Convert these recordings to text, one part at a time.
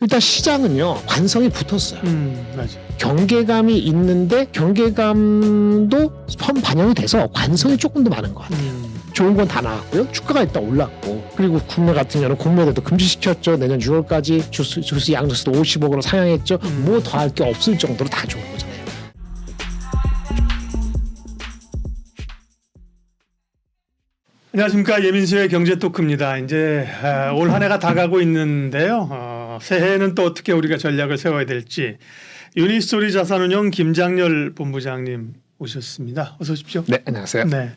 일단 시장은요 관성이 붙었어요. 맞아. 경계감이 있는데 경계감도 반영이 돼서 관성이 조금 더 많은 것 같아요. 좋은 건 다 나왔고요. 주가가 일단 올랐고 그리고 국내 같은 경우는 공매도도 금지시켰죠. 내년 6월까지 주스 양주스도 50억으로 상향했죠. 뭐 더 할 게 없을 정도로 다 좋은 거잖아요. 안녕하십니까, 예민수의 경제토크입니다. 이제 올 한 해가 다 가고 있는데요. 새해에는 또 어떻게 우리가 전략을 세워야 될지 유니스토리 자산운용 김장렬 본부장님 오셨습니다. 어서 오십시오. 네, 안녕하세요. 네,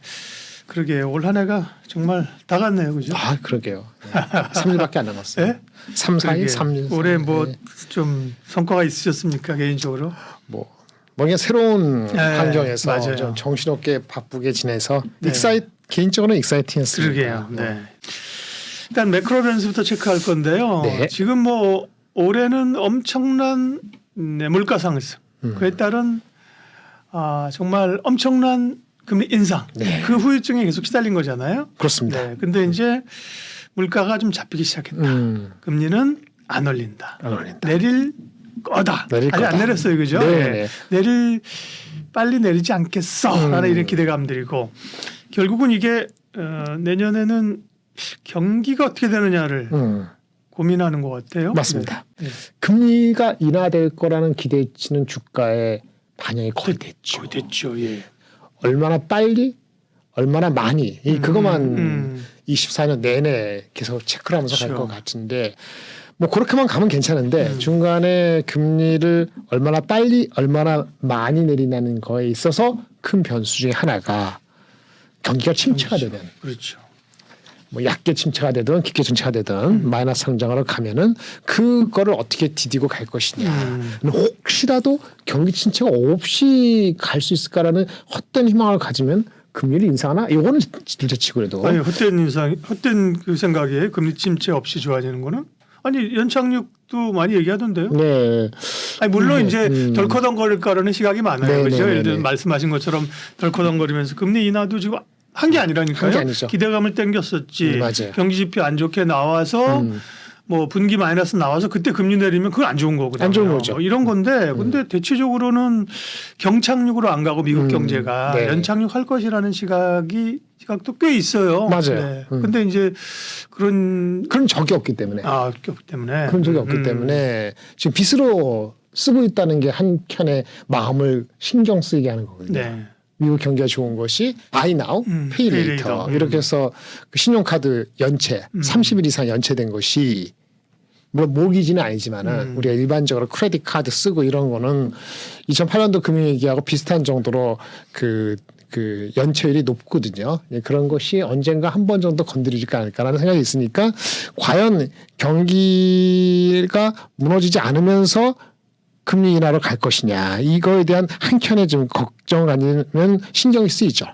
그러게 올 한 해가 정말 다 갔네요, 그죠? 아, 그러게요. 네. 3일밖에 안 남았어요. 네? 3, 4일, 그러게. 3일. 올해 뭐 네. 좀 성과가 있으셨습니까, 개인적으로? 뭔가 새로운 네, 환경에서 맞아요. 좀 정신없게 바쁘게 지내서 네. 개인적으로는 익사이팅했습니다. 그러게요. 네. 일단 매크로 변수부터 체크할 건데요. 네. 지금 뭐 올해는 엄청난 물가 상승, 그에 따른 정말 엄청난 금리 인상, 네. 그 후유증에 계속 시달린 거잖아요. 그렇습니다. 네. 근데 이제 물가가 좀 잡히기 시작했다. 금리는 안 올린다. 안 올린다. 내릴 거다. 내릴 아직 거다. 안 내렸어요, 그죠? 네. 빨리 내리지 않겠어라는 이런 기대감들이고 결국은 이게 내년에는 경기가 어떻게 되느냐를 고민하는 것 같아요. 맞습니다. 네. 금리가 인하될 거라는 기대치는 주가에 반영이 거의 됐죠. 거의 됐죠. 예. 얼마나 빨리, 얼마나 많이 그것만 24년 내내 계속 체크를 하면서 갈 그렇죠. 것 같은데 뭐 그렇게만 가면 괜찮은데 중간에 금리를 얼마나 빨리, 얼마나 많이 내리냐는 거에 있어서 큰 변수 중에 하나가 경기가 침체가 되면 그렇죠. 뭐 얕게 침체가 되든 깊게 침체가 되든 마이너스 성장으로 가면은 그거를 어떻게 디디고 갈 것이냐. 혹시라도 경기 침체가 없이 갈 수 있을까라는 헛된 희망을 가지면 금리를 인상하나? 이거는 둘째치고 그래도. 아니 헛된 그 생각에 금리 침체 없이 좋아지는 거는 아니 연착륙도 많이 얘기하던데요. 네. 아니 물론 이제 덜커덩거릴 거라는 시각이 많아요. 네, 그렇죠. 네, 예를 들어 네. 말씀하신 것처럼 덜커덩거리면서 금리 인하도 지금 한 게 아니라니까요. 한게 아니죠. 기대감을 땡겼었지. 맞아요. 경기 지표 안 좋게 나와서 뭐 분기 마이너스 나와서 그때 금리 내리면 그건 안 좋은 거거든요. 안 좋은 거죠. 뭐 이런 건데 근데 대체적으로는 경착륙으로 안 가고 미국 경제가 네. 연착륙할 것이라는 시각도 꽤 있어요. 맞아요. 네. 근데 이제 그런 적이 없기 때문에. 그렇기 때문에 그런 적이 없기 때문에 지금 빚으로 쓰고 있다는 게 한켠에 마음을 신경 쓰이게 하는 거거든요. 네. 미국 경기가 좋은 것이 buy now, pay later 이렇게 해서 그 신용카드 연체 30일 이상 연체된 것이 물론 모기지는 아니지만은 우리가 일반적으로 크레딧 카드 쓰고 이런 거는 2008년도 금융위기하고 비슷한 정도로 그 연체율이 높거든요. 그런 것이 언젠가 한 번 정도 건드리지 않을까라는 생각이 있으니까 과연 경기가 무너지지 않으면서 금리 인하로 갈 것이냐 이거에 대한 한켠에 좀 걱정 아니면 신경이 쓰이죠.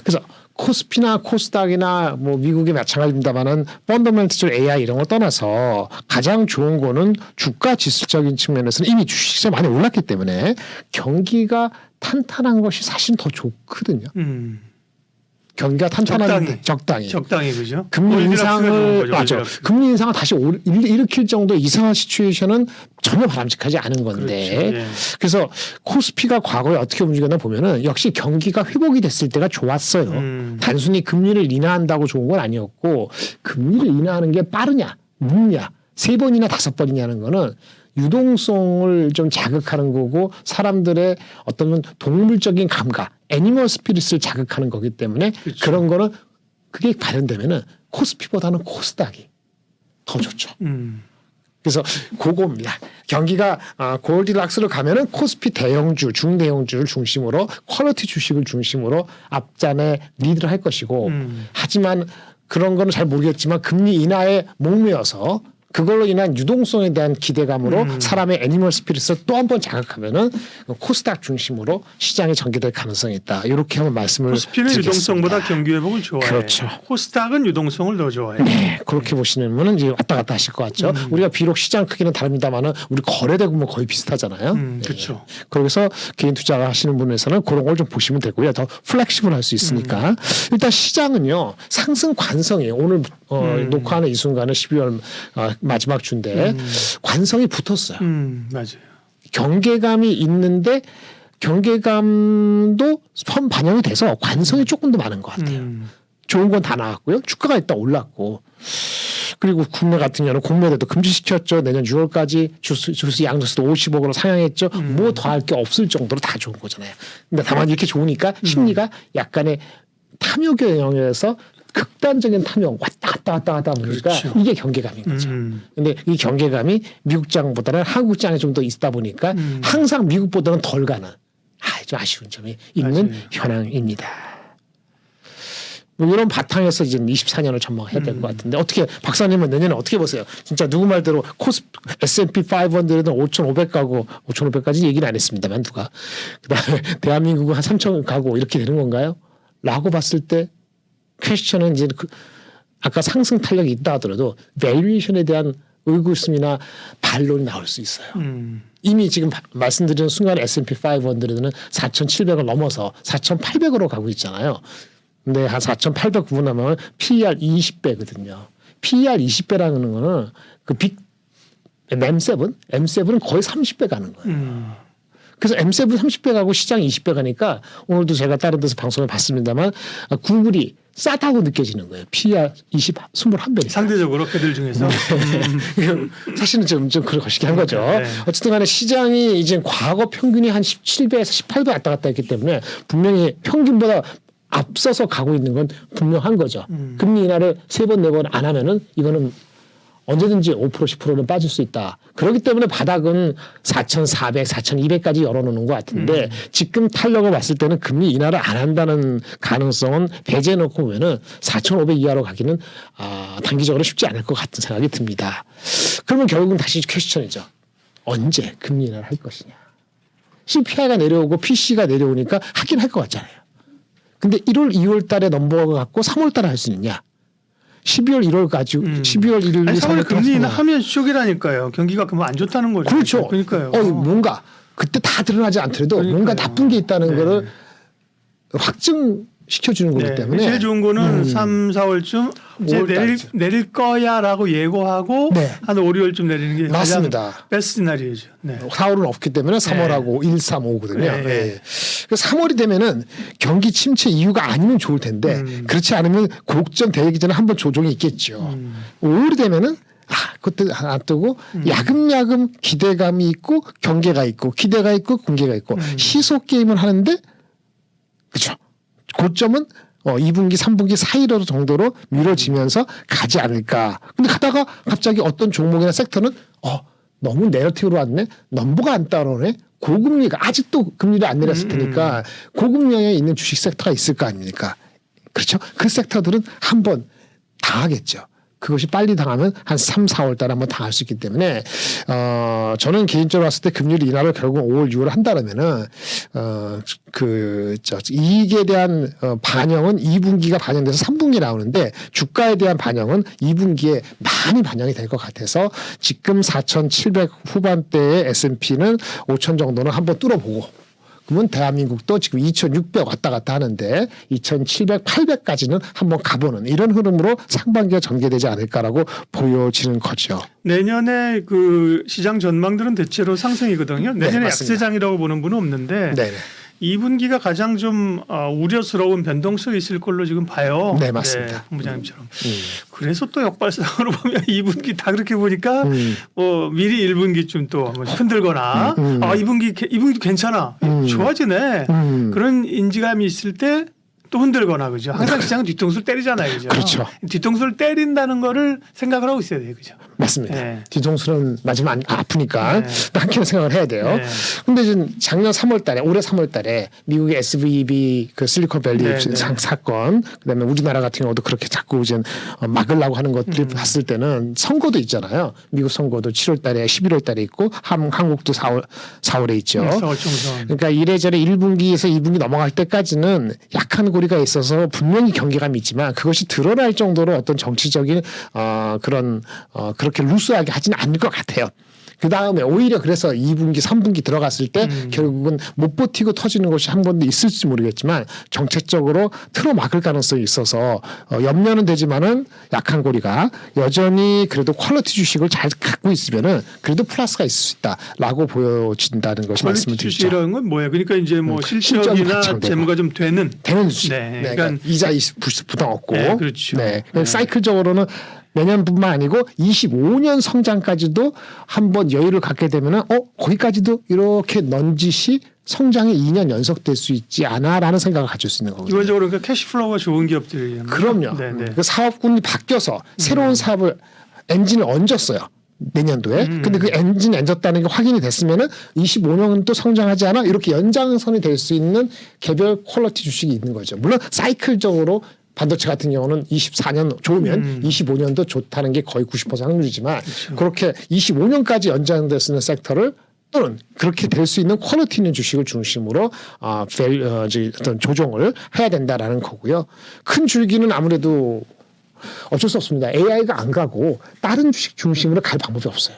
그래서 코스피나 코스닥이나 뭐 미국이 마찬가지입니다만은 펀더멘털 AI 이런 거 떠나서 가장 좋은 거는 주가 지수적인 측면에서는 이미 주식시장 많이 올랐기 때문에 경기가 탄탄한 것이 사실 더 좋거든요. 경기가 탄탄한 적당히 그죠. 금리 인상을 맞아. 금리 인상을 다시 일으킬 정도 이상한 시츄에이션은 전혀 바람직하지 않은 건데 그렇죠. 예. 그래서 코스피가 과거에 어떻게 움직였나 보면은 역시 경기가 회복이 됐을 때가 좋았어요. 단순히 금리를 인하한다고 좋은 건 아니었고 금리를 인하하는 게 빠르냐 늦냐 3번이나 5번이냐는 거는 유동성을 좀 자극하는 거고 사람들의 어떤 동물적인 감각, 애니멀 스피릿을 자극하는 거기 때문에 그렇죠. 그런 거는 그게 발현되면은 코스피보다는 코스닥이 더 좋죠. 그래서 그겁니다. 경기가 골디락스로 가면은 코스피 대형주, 중대형주를 중심으로 퀄리티 주식을 중심으로 앞잔에 리드를 할 것이고 하지만 그런 거는 잘 모르겠지만 금리 인하에 목매어서 그걸로 인한 유동성에 대한 기대감으로 사람의 애니멀 스피릿을 또 한 번 자극하면은 코스닥 중심으로 시장이 전개될 가능성이 있다. 이렇게 한번 말씀을 코스피는 드리겠습니다. 유동성보다 경기 회복을 좋아해. 그렇죠. 코스닥은 유동성을 더 좋아해. 네, 그렇게 보시면은 이제 왔다 갔다 하실 것 같죠. 우리가 비록 시장 크기는 다릅니다만은 우리 거래대금은 거의 비슷하잖아요. 네. 그렇죠. 그래서 개인 투자를 하시는 분에서는 그런 걸 좀 보시면 되고요. 더 플렉시블 할 수 있으니까. 일단 시장은요 상승 관성이에요. 오늘 녹화하는 이 순간은 12월 마지막 주인데 관성이 붙었어요. 맞아요. 경계감이 있는데 경계감도 선 반영이 돼서 관성이 조금 더 많은 것 같아요. 좋은 건 다 나왔고요. 주가가 일단 올랐고. 그리고 국내 같은 경우는 공매도도 금지시켰죠. 내년 6월까지 주스 양도세도 50억으로 상향했죠. 뭐 더 할 게 없을 정도로 다 좋은 거잖아요. 근데 다만 이렇게 좋으니까 심리가 약간의 탐욕의 영역에서 극단적인 탐욕 왔다 갔다 보니까 그렇죠. 이게 경계감인 거죠. 근데 이 경계감이 미국장보다는 한국장에 좀 더 있다 보니까 항상 미국보다는 덜 가는 좀 아쉬운 점이 있는 맞아요. 현황입니다. 뭐 이런 바탕에서 이제 24년을 전망해야 될 것 같은데 어떻게 박사님은 내년에 어떻게 보세요? 진짜 누구 말대로 S&P 500은 5,500 가고 5,500까지 얘기는 안 했습니다만 누가 그다음에 대한민국은 한 3,000 가고 이렇게 되는 건가요? 라고 봤을 때 퀘스천은 이제 아까 상승 탄력이 있다 하더라도 밸류에이션에 대한 의구심이나 반론이 나올 수 있어요. 이미 지금 말씀드린 순간 S&P 500은 4,700을 넘어서 4,800으로 가고 있잖아요. 근데 한 4,800 구분하면 PER 20배거든요. PER 20배라는 거는 그 빅 M7은 거의 30배 가는 거예요. 그래서 M7 30배 가고 시장 20배 가니까 오늘도 제가 다른 데서 방송을 봤습니다만 구글이 싸다고 느껴지는 거예요. PER 21배니까. 상대적으로 걔들 중에서. 사실은 좀 그러시게 한 거죠. 네. 어쨌든 간에 시장이 이제 과거 평균이 한 17배에서 18배 왔다 갔다 했기 때문에 분명히 평균보다 앞서서 가고 있는 건 분명한 거죠. 금리 인하를 3번, 4번 안 하면은 이거는 언제든지 5% 10%는 빠질 수 있다. 그렇기 때문에 바닥은 4,400, 4,200까지 열어놓는 것 같은데 지금 탄력을 봤을 때는 금리 인하를 안 한다는 가능성은 배제해 놓고 보면은 4,500 이하로 가기는 단기적으로 쉽지 않을 것 같은 생각이 듭니다. 그러면 결국은 다시 퀘스천이죠. 언제 금리 인하를 할 것이냐. CPI가 내려오고 PC가 내려오니까 하긴 할 것 같잖아요. 근데 1월, 2월 달에 넘버가 갖고 3월 달에 할 수 있냐. 12월, 1월까지 12월 1일, 아니, 3월 3월 금리 인하하면 쇼기라니까요. 경기가 그러면 안 좋다는 거죠. 그렇죠. 그러니까요. 뭔가 그때 다 드러나지 않더라도 그러니까요. 뭔가 나쁜 게 있다는 네. 거를 확증시켜주는 거기 네. 때문에 제일 좋은 거는 3, 4월쯤 이제 5월 달쯤. 내릴 거야라고 예고하고 네. 한 5, 6월쯤 내리는 게 맞습니다. 가장 베스트 시나리오죠. 네. 4월은 없기 때문에 3월하고 1, 3, 5거든요. 네. 네. 그래서 3월이 되면은 경기 침체 이유가 아니면 좋을 텐데 그렇지 않으면 곡전 대기 전에 한번 조정이 있겠죠. 5월이 되면은 그때 하나 뜨고 야금야금 기대감이 있고 경계가 있고 기대가 있고 공개가 있고 시속 게임을 하는데 그렇죠. 고점은 2분기, 3분기 사이로 정도로 미뤄지면서 가지 않을까. 근데 가다가 갑자기 어떤 종목이나 섹터는 너무 내러티브로 왔네. 넘버가 안 따라오네. 고금리가 아직도 금리를 안 내렸을 테니까 고금리에 있는 주식 섹터가 있을 거 아닙니까? 그렇죠. 그 섹터들은 한번 당하겠죠. 그것이 빨리 당하면 한 3, 4월 달에 한번 당할 수 있기 때문에 저는 개인적으로 봤을 때 금리를 인하를 결국 5월, 6월 한다면은 이익에 대한 반영은 2분기가 반영돼서 3분기에 나오는데 주가에 대한 반영은 2분기에 많이 반영이 될 것 같아서 지금 4,700 후반대의 S&P는 5,000 정도는 한번 뚫어보고 그러면 대한민국도 지금 2,600 왔다 갔다 하는데 2,700, 800까지는 한번 가보는 이런 흐름으로 상반기가 전개되지 않을까라고 보여지는 거죠. 내년에 그 시장 전망들은 대체로 상승이거든요. 내년에 맞습니다. 약세장이라고 보는 분은 없는데 네. 2분기가 가장 좀 우려스러운 변동성이 있을 걸로 지금 봐요. 네, 맞습니다. 본부장님처럼. 그래서 또 역발상으로 보면 2분기 다 그렇게 보니까 미리 1분기쯤 또 한번 흔들거나 2분기도 괜찮아. 좋아지네. 그런 인지감이 있을 때 또 흔들거나 그죠. 항상 시장은 뒤통수를 때리잖아요. 그죠. 그렇죠. 뒤통수를 때린다는 거를 생각을 하고 있어야 돼요. 그죠. 맞습니다. 네. 뒤통수는 맞으면 아프니까 네. 한켠에 생각을 해야 돼요. 네. 근데 지금 작년 3월 달에 올해 3월 달에 미국의 SVB 그 실리콘밸리 네, 사건 그다음에 우리나라 같은 경우도 그렇게 자꾸 이제 막으려고 하는 것들을 봤을 때는 선거도 있잖아요. 미국 선거도 7월 달에 11월 달에 있고 한국도 4월에 있죠. 4월 총선. 그러니까 이래저래 1분기에서 2분기 넘어갈 때까지는 약한 고리가 있어서 분명히 경계감이 있지만 그것이 드러날 정도로 어떤 정치적인 그렇게 루스하게 하지는 않을 것 같아요. 그 다음에 오히려 그래서 2분기, 3분기 들어갔을 때 결국은 못 버티고 터지는 것이 한 번도 있을지 모르겠지만 정책적으로 틀어막을 가능성이 있어서 염려는 되지만은 약한 고리가 여전히 그래도 퀄리티 주식을 잘 갖고 있으면은 그래도 플러스가 있을 수 있다라고 보여진다는 것이 말씀을 드리죠. 주식이라는 건 뭐예요? 그러니까 이제 뭐 실적이 실적이나 확정되고. 재무가 좀 되는 주식. 네, 네, 그러니까 이자 부담 없고. 네, 그렇죠. 네. 네. 사이클적으로는 내년뿐만 아니고 25년 성장까지도 한번 여유를 갖게 되면은 거기까지도 이렇게 넌지시 성장이 2년 연속될 수 있지 않아라는 생각을 가질 수 있는 거거든요. 기본적으로 그 캐시플로우가 좋은 기업들이에요. 그럼요. 네, 네. 그 사업군이 바뀌어서 새로운 사업을 엔진을 얹었어요. 내년도에. 근데 그 엔진 얹었다는 게 확인이 됐으면은 25년도 성장하지 않아 이렇게 연장선이 될 수 있는 개별 퀄리티 주식이 있는 거죠. 물론 사이클적으로 반도체 같은 경우는 24년 좋으면 25년도 좋다는 게 거의 90% 확률이지만 그렇죠. 그렇게 25년까지 연장될 수 있는 섹터를 또는 그렇게 될 수 있는 퀄리티 있는 주식을 중심으로 어떤 조정을 해야 된다라는 거고요. 큰 줄기는 아무래도 어쩔 수 없습니다. AI가 안 가고 다른 주식 중심으로 갈 방법이 없어요.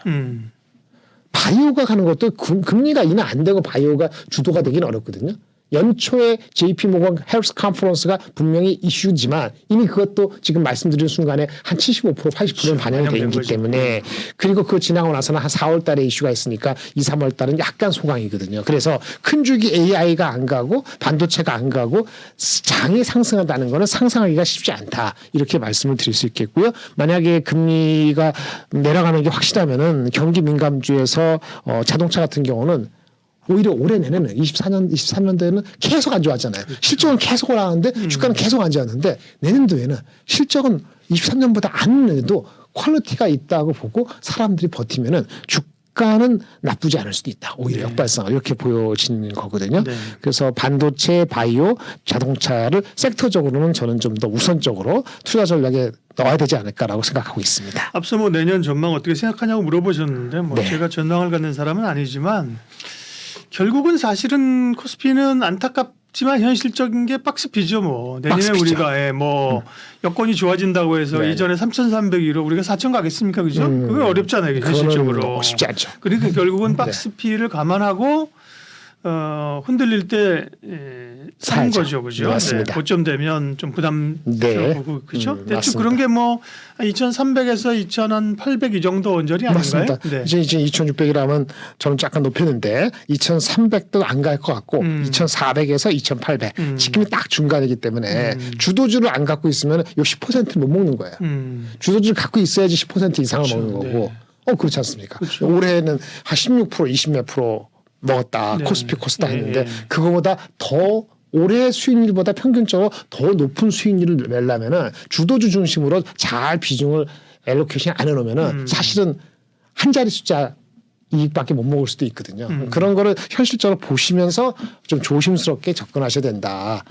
바이오가 가는 것도 금리가 인하 안 되고 바이오가 주도가 되기는 어렵거든요. 연초에 JP 모건 헬스 컨퍼런스가 분명히 이슈지만 이미 그것도 지금 말씀드린 순간에 한 75% 80%는 반영이 돼 있기 때문에 그리고 그거 지나고 나서는 한 4월 달에 이슈가 있으니까 2, 3월 달은 약간 소강이거든요. 그래서 큰 줄기 AI가 안 가고 반도체가 안 가고 장이 상승한다는 거는 상상하기가 쉽지 않다. 이렇게 말씀을 드릴 수 있겠고요. 만약에 금리가 내려가는 게 확실하면은 경기 민감주에서 자동차 같은 경우는 오히려 올해 내내는 23년도에는 계속 안 좋았잖아요. 그렇죠. 실적은 계속 올라가는데 주가는 계속 안 좋았는데 내년도에는 실적은 23년보다 안 내도 퀄리티가 있다고 보고 사람들이 버티면은 주가는 나쁘지 않을 수도 있다. 오히려 네. 역발상 이렇게 보여지는 거거든요. 네. 그래서 반도체, 바이오, 자동차를 섹터적으로는 저는 좀 더 우선적으로 투자 전략에 넣어야 되지 않을까라고 생각하고 있습니다. 앞서 뭐 내년 전망 어떻게 생각하냐고 물어보셨는데 뭐 네. 제가 전망을 갖는 사람은 아니지만 결국은 사실은 코스피는 안타깝지만 현실적인 게 박스피죠. 뭐 내년에 박스피죠. 우리가 뭐 여건이 좋아진다고 해서 네. 이전에 3,301로 우리가 4,000 가겠습니까, 그죠? 그게 어렵잖아요, 이게 현실적으로. 그거는 쉽지 않죠. 그러니까 결국은 네. 박스피를 감안하고 흔들릴 때 사는 사야죠. 거죠, 그죠? 맞습니다. 고점 되면 좀 부담스럽고, 네. 그죠? 대충 맞습니다. 그런 게 뭐 2,300에서 2,800 이 정도 언저리 아닌가요? 맞습니다. 네. 이제 2,600이라면 저는 약간 높였는데 2,300도 안 갈 것 같고 2,400에서 2,800 지금이 딱 중간이기 때문에 주도주를 안 갖고 있으면 이 10%를 못 먹는 거예요. 주도주를 갖고 있어야지 10% 이상을 그렇죠. 먹는 거고 그렇지 않습니까? 그렇죠. 올해는 한 16% 20몇 프로 먹었다. 네. 코스피 코스닥 했는데 네. 그거보다 더 올해 수익률보다 평균적으로 더 높은 수익률을 내려면은 주도주 중심으로 잘 비중을 엘로케이션 안 해놓으면은 사실은 한 자리 숫자 이익밖에 못 먹을 수도 있거든요. 그런 거를 현실적으로 보시면서 좀 조심스럽게 접근하셔야 된다.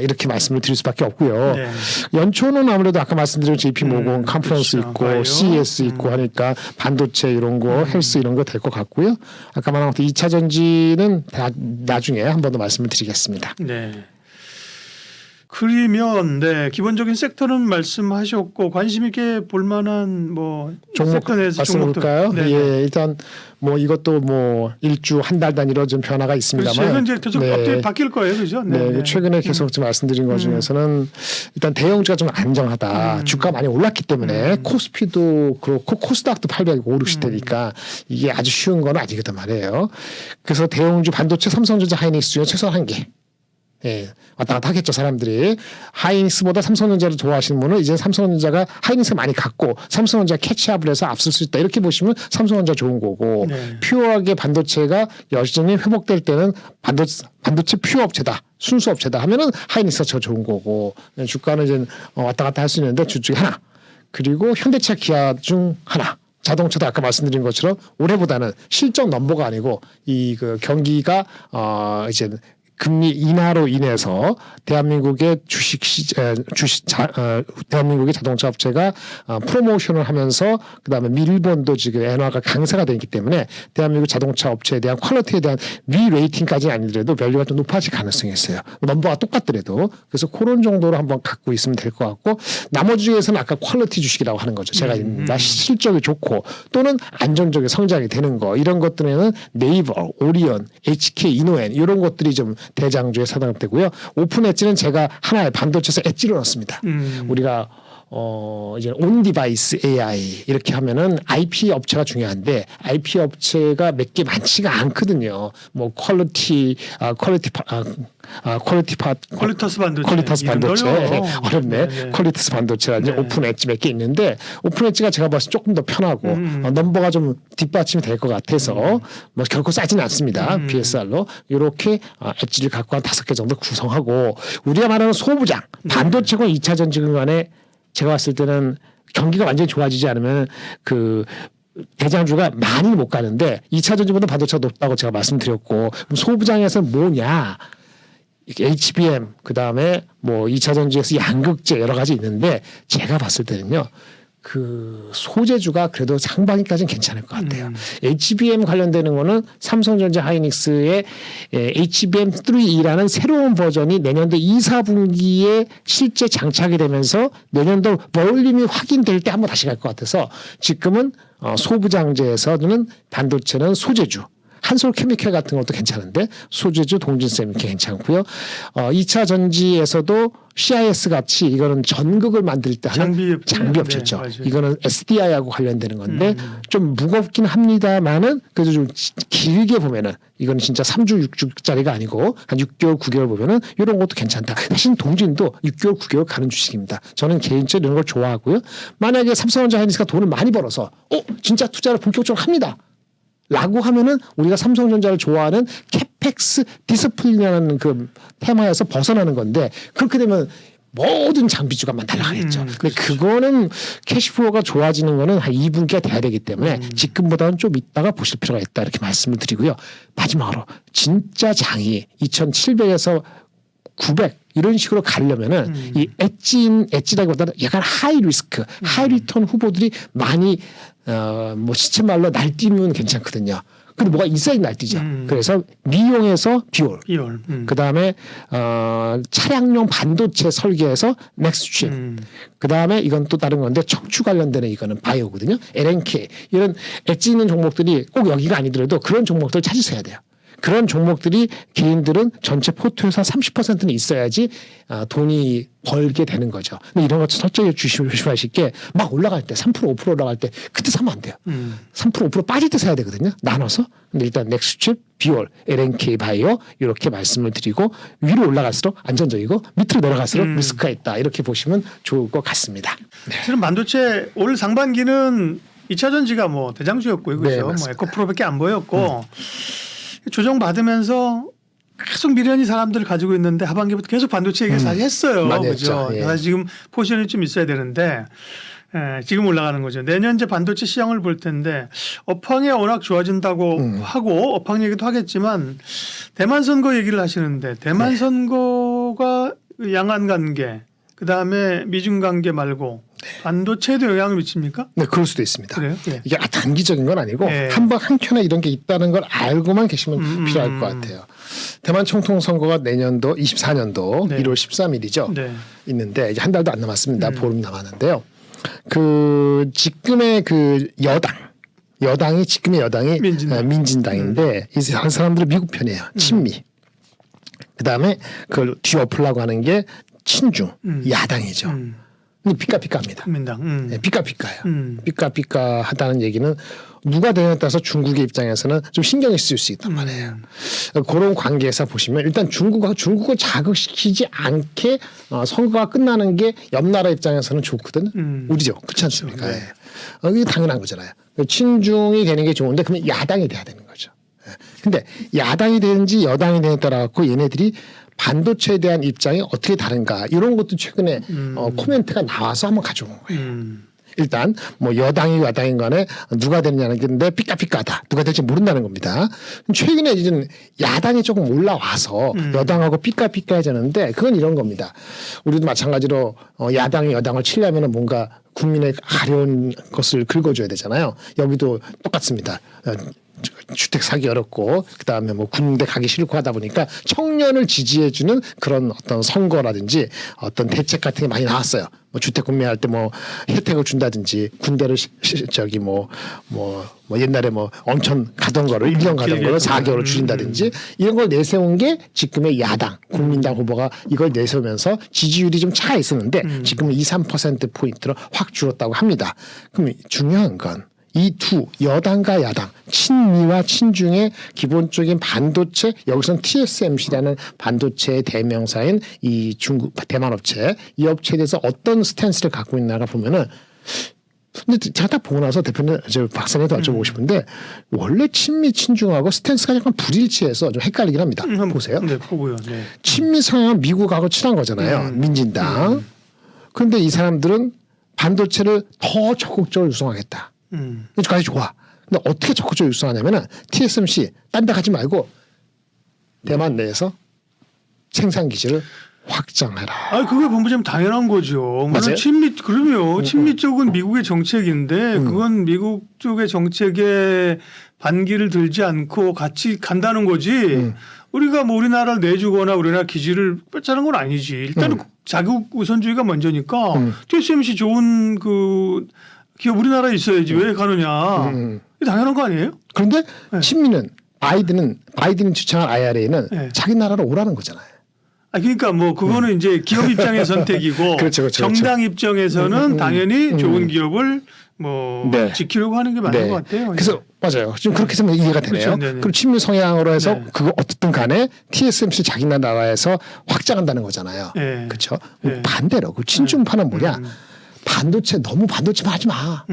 이렇게 말씀을 드릴 수밖에 없고요. 네. 연초는 아무래도 아까 말씀드린 JP 모건 컨퍼런스 그렇죠. 있고 바이오. CES 있고 하니까 반도체 이런 거 헬스 이런 거 될 것 같고요. 아까 말한 것도 2차 전지는 나중에 한 번 더 말씀을 드리겠습니다. 네. 그러면 네 기본적인 섹터는 말씀하셨고 관심 있게 볼 만한 뭐 종목 섹터 내에서 말씀해 볼까요? 네. 예, 일단 뭐 이것도 뭐 일주 한 달 단위로 좀 변화가 있습니다만 그렇죠. 이건 이제 계속 네. 업데이트 바뀔 거예요, 그죠? 네, 최근에 계속 좀 말씀드린 것 중에서는 일단 대형주가 좀 안정하다. 주가 많이 올랐기 때문에 코스피도 그렇고 코스닥도 800, 5, 60대니까 이게 아주 쉬운 건 아니거든 말이에요. 그래서 대형주 반도체 삼성전자 하이닉스 중에 최소한 한 개. 예, 왔다 갔다 하겠죠, 사람들이. 하이닉스보다 삼성전자를 좋아하시는 분은 이제 삼성전자가 하이닉스 많이 갖고 삼성전자 캐치업을 해서 앞설 수 있다. 이렇게 보시면 삼성전자 좋은 거고 네. 퓨어하게 반도체가 여전히 회복될 때는 반도체 퓨어 업체다. 순수 업체다 하면은 하이닉스가 더 좋은 거고 주가는 이제 왔다 갔다 할 수 있는데 주 중에 하나. 그리고 현대차 기아 중 하나. 자동차도 아까 말씀드린 것처럼 올해보다는 실적 넘버가 아니고 이 그 경기가 이제 금리 인하로 인해서 대한민국의 대한민국의 자동차 업체가 프로모션을 하면서 그다음에 일본도 지금 엔화가 강세가 되기 때문에 대한민국 자동차 업체에 대한 퀄리티에 대한 리레이팅까지는 아니더라도 밸류가 좀 높아질 가능성이 있어요. 넘버가 똑같더라도. 그래서 그런 정도로 한번 갖고 있으면 될 것 같고 나머지 중에서는 아까 퀄리티 주식이라고 하는 거죠. 제가 실적이 좋고 또는 안정적인 성장이 되는 거 이런 것들에는 네이버, 오리온, HK, 이노엔 이런 것들이 좀 대장주에 사당되고요. 오픈 엣지는 제가 하나의 반도체에서 엣지를 넣습니다. 우리가 이제 온 디바이스 AI 이렇게 하면은 IP 업체가 중요한데 IP 업체가 몇 개 많지가 않거든요. 뭐 퀄리터스 반도체. 퀄리터스 반도체 어렵네. 네네. 퀄리터스 반도체가 이제 오픈 엣지 몇 개 있는데 오픈 엣지가 제가 봤을 때 조금 더 편하고 넘버가 좀 뒷받침이 될 것 같아서 뭐 결코 싸지는 않습니다. BSR로 이렇게 엣지를 갖고 한 5개 정도 구성하고 우리가 말하는 소부장 반도체과 2차 전지 간에 제가 봤을 때는 경기가 완전히 좋아지지 않으면 그 대장주가 많이 못 가는데 2차 전지보다 반도체가 높다고 제가 말씀드렸고 그럼 소부장에서는 뭐냐? HBM 그다음에 뭐 2차 전지에서 양극재 여러 가지 있는데 제가 봤을 때는요. 그 소재주가 그래도 상반기까지는 괜찮을 것 같아요. HBM 관련되는 거는 삼성전자 하이닉스의 HBM3E라는 새로운 버전이 내년도 2, 4분기에 실제 장착이 되면서 내년도 볼륨이 확인될 때 한번 다시 갈 것 같아서 지금은 소부장재에서는 반도체는 소재주 한솔 케미칼 같은 것도 괜찮은데 소재주 동진쌤 이렇게 괜찮고요. 2차 전지에서도 CIS 같이 이거는 전극을 만들 때 하는 장비 업체죠. 네, 이거는 SDI하고 관련되는 건데 좀 무겁긴 합니다만은 그래도 좀 길게 보면은 이거는 진짜 3주 6주짜리가 아니고 한 6개월 9개월 보면은 이런 것도 괜찮다. 사실 동진도 6개월 9개월 가는 주식입니다. 저는 개인적으로 이런 걸 좋아하고요. 만약에 삼성전자 하이닉스가 돈을 많이 벌어서 진짜 투자를 본격적으로 합니다. 라고 하면은 우리가 삼성전자를 좋아하는 캐펙스 디스플린이라는 그 테마에서 벗어나는 건데 그렇게 되면 모든 장비주가만 날아가겠죠. 근데 그거는 캐시플로우가 좋아지는 거는 한 2분기가 돼야 되기 때문에 지금보다는 좀 있다가 보실 필요가 있다 이렇게 말씀을 드리고요. 마지막으로 진짜 장이 2,700에서 900 이런 식으로 가려면은 이 엣지라기보다는 약간 하이 리스크, 하이 리턴 후보들이 많이 뭐 시체말로 날뛰면 괜찮거든요. 근데 뭐가 있어야 날뛰죠. 그래서 미용에서 비올. 그다음에 차량용 반도체 설계에서 넥스트칩. 그다음에 이건 또 다른 건데 척추 관련되는 이거는 바이오거든요. LNK 이런 엣지 있는 종목들이 꼭 여기가 아니더라도 그런 종목들을 찾으셔야 돼요. 그런 종목들이 개인들은 전체 포트에서 30%는 있어야지 돈이 벌게 되는 거죠. 근데 이런 것도 철저히 조심하실 게 막 올라갈 때 3% 5% 올라갈 때 그때 사면 안 돼요. 3% 5% 빠질 때 사야 되거든요. 나눠서. 근데 일단 넥스트칩, 비올, LNK 바이오 이렇게 말씀을 드리고 위로 올라갈수록 안전적이고 밑으로 내려갈수록 리스크가 있다. 이렇게 보시면 좋을 것 같습니다. 지금 반도체 올 상반기는 2차 전지가 뭐 대장주였고요. 그렇죠. 네, 뭐 에코프로밖에 안 보였고 조정받으면서 계속 미련이 사람들을 가지고 있는데 하반기부터 계속 반도체 얘기를 사실 했어요. 많이 그죠? 했죠. 예. 사실 지금 포지션이 좀 있어야 되는데 지금 올라가는 거죠. 내년 이제 반도체 시장을 볼 텐데 업황이 워낙 좋아진다고 하고 업황 얘기도 하겠지만 대만 선거 얘기를 하시는데 대만 선거가 양안 관계 그다음에 미중 관계 말고 반도체에도 영향을 미칩니까? 네, 그럴 수도 있습니다. 그래요? 예. 이게 단기적인 건 아니고 예. 한 켠에 이런 게 있다는 걸 알고만 계시면 필요할 것 같아요. 대만 총통 선거가 내년도 24년도 네. 1월 13일이죠. 네. 있는데 이제 한 달도 안 남았습니다. 보름 남았는데요. 그 지금의 그 여당이 지금의 여당이 민진당인데 이 사람들은 미국 편이에요. 친미. 그다음에 그걸 뒤엎으려고 하는 게 친중 야당이죠. 근데 피카피카합니다. 민당. 네, 피카피카예요. 피카피카하다는 얘기는 누가 되냐에 따라서 중국의 입장에서는 좀 신경이 쓰일 수 있단 말이에요. 그런 관계에서 보시면 일단 중국을 자극시키지 않게 선거가 끝나는 게 옆 나라 입장에서는 좋거든. 우리죠. 그렇지 않습니까? 네. 이게 당연한 거잖아요. 친중이 되는 게 좋은데 그러면 야당이 돼야 되는 거죠. 근데 야당이 되는지 여당이 되느냐에 따라 갖고 얘네들이 반도체에 대한 입장이 어떻게 다른가 이런 것도 최근에 코멘트가 나와서 한번 가져온 거예요. 일단 뭐 여당이 야당인 간에 누가 되느냐는 건데 삐까삐까하다. 누가 될지 모른다는 겁니다. 최근에 이제 야당이 조금 올라와서 여당하고 삐까삐까해졌는데 그건 이런 겁니다. 우리도 마찬가지로 야당이 여당을 치려면 뭔가 국민의 가려운 것을 긁어줘야 되잖아요. 여기도 똑같습니다. 주택 사기 어렵고 그다음에 뭐 군대 가기 싫고 하다 보니까 청년을 지지해주는 그런 어떤 선거라든지 어떤 대책 같은 게 많이 나왔어요. 뭐 주택 구매할 때 뭐 혜택을 준다든지 군대를 저기 뭐 옛날에 뭐 엄청 가던 거를 1년 가던 거를 4개월을 줄인다든지 이런 걸 내세운 게 지금의 야당 국민당 후보가 이걸 내세우면서 지지율이 좀 차 있었는데 지금은 2~3% 포인트로 확 줄었다고 합니다. 그럼 중요한 건 이 두 여당과 야당 친미와 친중의 기본적인 반도체 여기서는 TSMC라는 반도체의 대명사인 이 중국 대만 업체 이 업체에 대해서 어떤 스탠스를 갖고 있나가 보면은 근데 제가 딱 보고 나서 대표님 저 박사님도 여쭤보고 싶은데 원래 친미 친중하고 스탠스가 약간 불일치해서 좀 헷갈리긴 합니다. 보세요. 네, 보고요. 네. 친미 성향은 미국하고 친한 거잖아요. 민진당. 그런데 이 사람들은 반도체를 더 적극적으로 유성하겠다. 여기까지 좋아. 근데 어떻게 적극적으로 유성하냐면은 TSMC 딴 데 가지 말고 대만 내에서 생산 기지를 확장해라. 아, 그게 본부장님 당연한 거죠. 맞아요? 그럼요. 친미 쪽은 미국의 정책인데 그건 미국 쪽의 정책에 반기를 들지 않고 같이 간다는 거지. 우리가 뭐 우리나라를 내주거나 우리나라 기지를 뺏자는 건 아니지. 일단은 자국 우선주의가 먼저니까 TSMC 좋은 그 기업 우리나라에 있어야지 왜 가느냐. 이게 당연한 거 아니에요? 그런데 친미는 바이든이 주창한 IRA는 네. 자기 나라로 오라는 거잖아요. 아, 그러니까 뭐 그거는 이제 기업 입장의 선택이고 그렇죠. 정당 입장에서는 당연히 좋은 기업을 뭐 네. 지키려고 하는 게 맞는 네. 것 같아요. 그래서 맞아요. 지금 그렇게 되면 이해가 되네요. 그렇죠. 네네. 그럼 친미 성향으로 해서 네. 그거 어떻든 간에 TSMC 자기 나라에서 확장한다는 거잖아요. 네. 그렇죠. 네. 반대로 그 친중파는 뭐냐? 너무 반도체만 하지 마.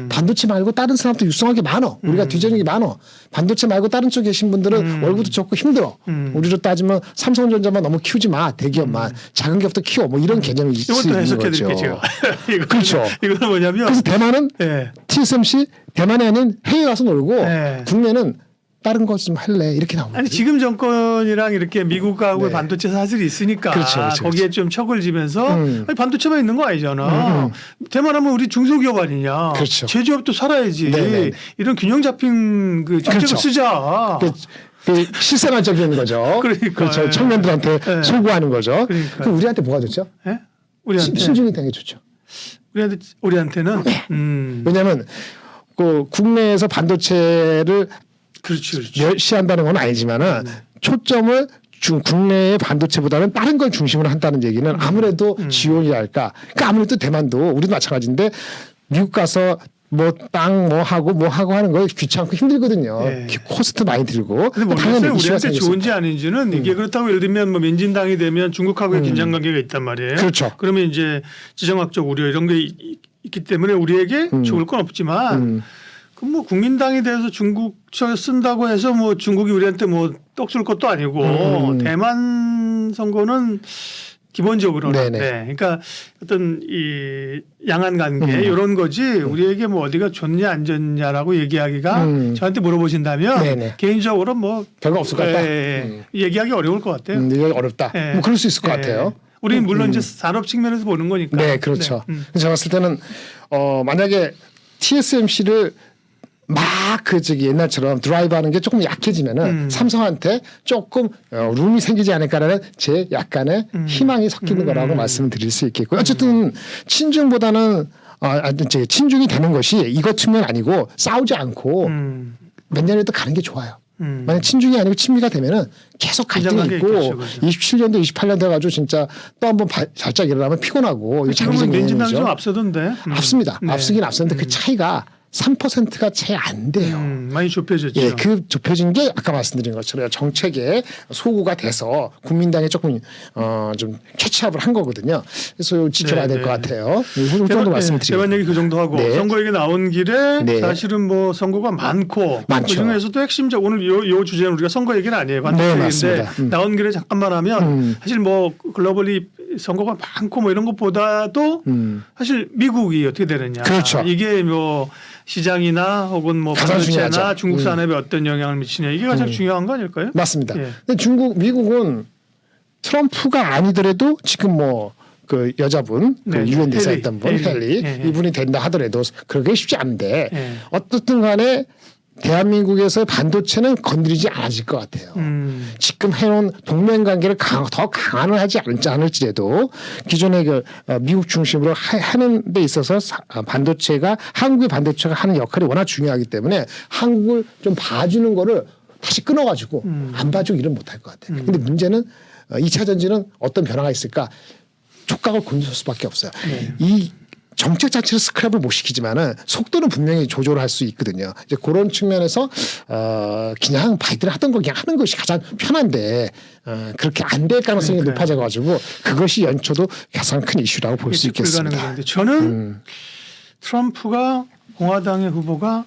반도체 말고 다른 사람도 유성하게 많어. 우리가 뒤지는 게 많어. 반도체 말고 다른 쪽에 계신 분들은 월급도 적고 힘들어. 우리로 따지면 삼성전자만 너무 키우지 마. 대기업만. 작은 기업도 키워. 뭐 이런 개념이 있는 이것도 해석해 거죠. 드릴게요, 제가. 그렇죠. 이거는 뭐냐면 그래서 대만은 네. TSMC 대만에 아닌 해외 가서 놀고 네. 국내는 다른 것 좀 할래 이렇게 나옵니다. 아니 지금 정권이랑 이렇게 미국하고 네. 반도체 사슬이 있으니까 그렇죠. 거기에 좀 척을 지면서 아니, 반도체만 있는 거 아니잖아. 대만하면 우리 중소기업 아니냐. 그렇죠. 제조업도 살아야지. 네네. 이런 균형 잡힌 그 정책을 그렇죠. 쓰자. 그 실생활적인 거죠. 그러니까. 그렇죠. 청년들한테 네. 소구하는 거죠. 그러니까요. 그럼 우리한테 뭐가 좋죠? 예? 우리한테 신중이 되게 좋죠. 우리한테는 왜냐하면 그 국내에서 반도체를 그렇지. 멸시한다는 건 아니지만은 초점을 국내의 반도체보다는 다른 걸 중심으로 한다는 얘기는 아무래도 지원이랄까. 그러니까 아무래도 대만도 우리도 마찬가지인데 미국 가서 뭐 땅 뭐 하고 하는 거 귀찮고 힘들거든요. 네. 코스트 많이 들고. 근데 당연히 모르겠어요. 이슈가 우리한테 생겼습니다. 좋은지 아닌지는 이게 그렇다고 예를 들면 뭐 민진당이 되면 중국하고의 긴장 관계가 있단 말이에요. 그렇죠. 그러면 이제 지정학적 우려 이런 게 있기 때문에 우리에게 좋을 건 없지만 그 뭐 국민당에 대해서 중국 쓴다고 해서 뭐 중국이 우리한테 뭐 떡 줄 것도 아니고 대만 선거는 기본적으로는 네네. 네. 그러니까 어떤 이 양안 관계 이런 거지 우리에게 뭐 어디가 좋냐 안 좋냐라고 얘기하기가 저한테 물어보신다면 네네. 개인적으로 뭐 별거 없을 것 같다. 얘기하기 어려울 것 같아요. 이거 어렵다. 네. 뭐 그럴 수 있을 것 같아요. 우리는 물론 이제 산업 측면에서 보는 거니까. 네, 그렇죠. 네. 제가 봤을 때는 만약에 TSMC를 막 옛날처럼 드라이브하는 게 조금 약해지면은 삼성한테 조금 룸이 생기지 않을까라는 제 약간의 희망이 섞이는 거라고 말씀드릴 수 있겠고요. 어쨌든 친중보다는 친중이 되는 것이 이것 측면 아니고 싸우지 않고 몇 년에도 가는 게 좋아요. 만약 친중이 아니고 친미가 되면은 계속 갈등이 긴장감이 있고 있겠죠, 그렇죠. 27년도 28년 돼가지고 진짜 또 한번 발작 일어나면 피곤하고 이거 지금은 장기적인 민진당이 좀 얘기죠. 앞서던데. 앞섭니다. 네. 앞서긴 앞섰는데 그 차이가 3%가 채 안 돼요. 많이 좁혀졌죠. 예, 그 좁혀진 게 아까 말씀드린 것처럼 정책의 소구가 돼서 국민당에 조금 좀 캐치업을 한 거거든요. 그래서 지켜봐야 될 것 같아요. 이 정도 말씀드리고. 대만 얘기 그 정도 하고 네. 선거 얘기 나온 길에 네. 사실은 뭐 선거가 많고 많죠. 그 중에서도 핵심적 오늘 요 주제는 우리가 선거 얘기는 아니에요. 반도체 네, 얘기인데 맞습니다. 나온 길에 잠깐만 하면 사실 뭐 글로벌리 선거가 많고 뭐 이런 것보다도 사실 미국이 어떻게 되느냐. 그렇죠. 이게 뭐 시장이나 혹은 뭐 가장 반도체나 중요하죠. 중국 산업에 어떤 영향을 미치냐 이게 가장 중요한 거 아닐까요? 맞습니다. 예. 근데 미국은 트럼프가 아니더라도 지금 뭐 그 여자분 그 네, 유엔 대사였던 분 헬리 예, 예. 이분이 된다 하더라도 그러기 쉽지 않은데 예. 어떻든 간에 대한민국에서 반도체는 건드리지 않아질 것 같아요. 지금 해놓은 동맹 관계를 더 강화를 하지 않을지라도 기존의 그 미국 중심으로 하는 데 있어서 반도체가 한국의 반도체가 하는 역할이 워낙 중요하기 때문에 한국을 좀 봐주는 거를 다시 끊어가지고 안 봐주고 일은 못할 것 같아요. 근데 문제는 2차 전지는 어떤 변화가 있을까? 촉각을 곤두설 수밖에 없어요. 이 정책 자체를 스크랩을 못 시키지만은 속도는 분명히 조절할 수 있거든요. 이제 그런 측면에서 그냥 바이든 하던 거 그냥 하는 것이 가장 편한데 그렇게 안 될 가능성이 높아져가지고 그것이 연초도 가장 큰 이슈라고 볼 수 있겠습니다. 불가능한데 저는 트럼프가 공화당의 후보가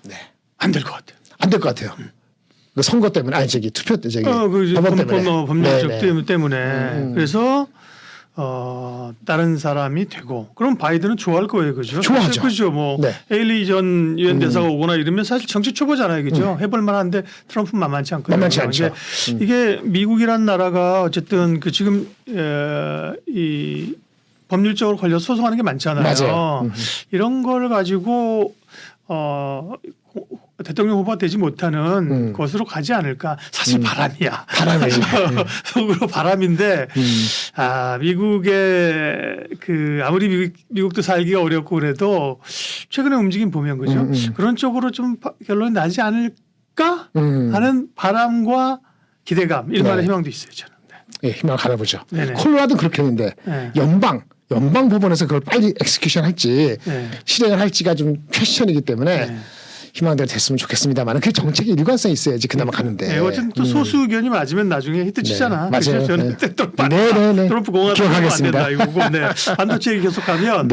안 될 것 같아요. 안 될 것 같아요. 그 선거 때문에 아니 저기 투표 때 저기 법원 때문에 법률적 때문에 그래서 다른 사람이 되고 그럼 바이든은 좋아할 거예요, 그죠? 좋아하죠. 그죠. 뭐 헤일리 전 유엔 대사가 오거나 이러면 사실 정치 초보잖아요, 그죠? 해볼 만한데 트럼프는 만만치 않거든요. 만만치 않죠. 이게 미국이란 나라가 어쨌든 그 지금 이 법률적으로 걸려 소송하는 게 많잖아요. 맞아요. 이런 걸 가지고 대통령 후보가 되지 못하는 것으로 가지 않을까. 사실 바람이야. 바람이죠. 속으로 바람인데 미국의 그 아무리 미국도 살기가 어렵고 그래도 최근에 움직임 보면 그죠. 그런 쪽으로 좀 결론이 나지 않을까 하는 바람과 기대감, 일말의 희망도 있어요 저는. 예, 희망을 가려보죠. 네네. 콜로라도는 그렇게 했는데 연방 법원에서 그걸 빨리 엑스큐션 할지 실행을 할지가 좀 퀘스천이기 때문에 희망대로 됐으면 좋겠습니다만 그 정책의 일관성이 있어야지 그나마 가는데. 네, 어쨌든 또 소수 의견이 맞으면 나중에 히트 치잖아. 맞아요. 저는 트럼프 공화당 기억하겠습니다. 안 된다 이거고. 반도체 얘기 계속하면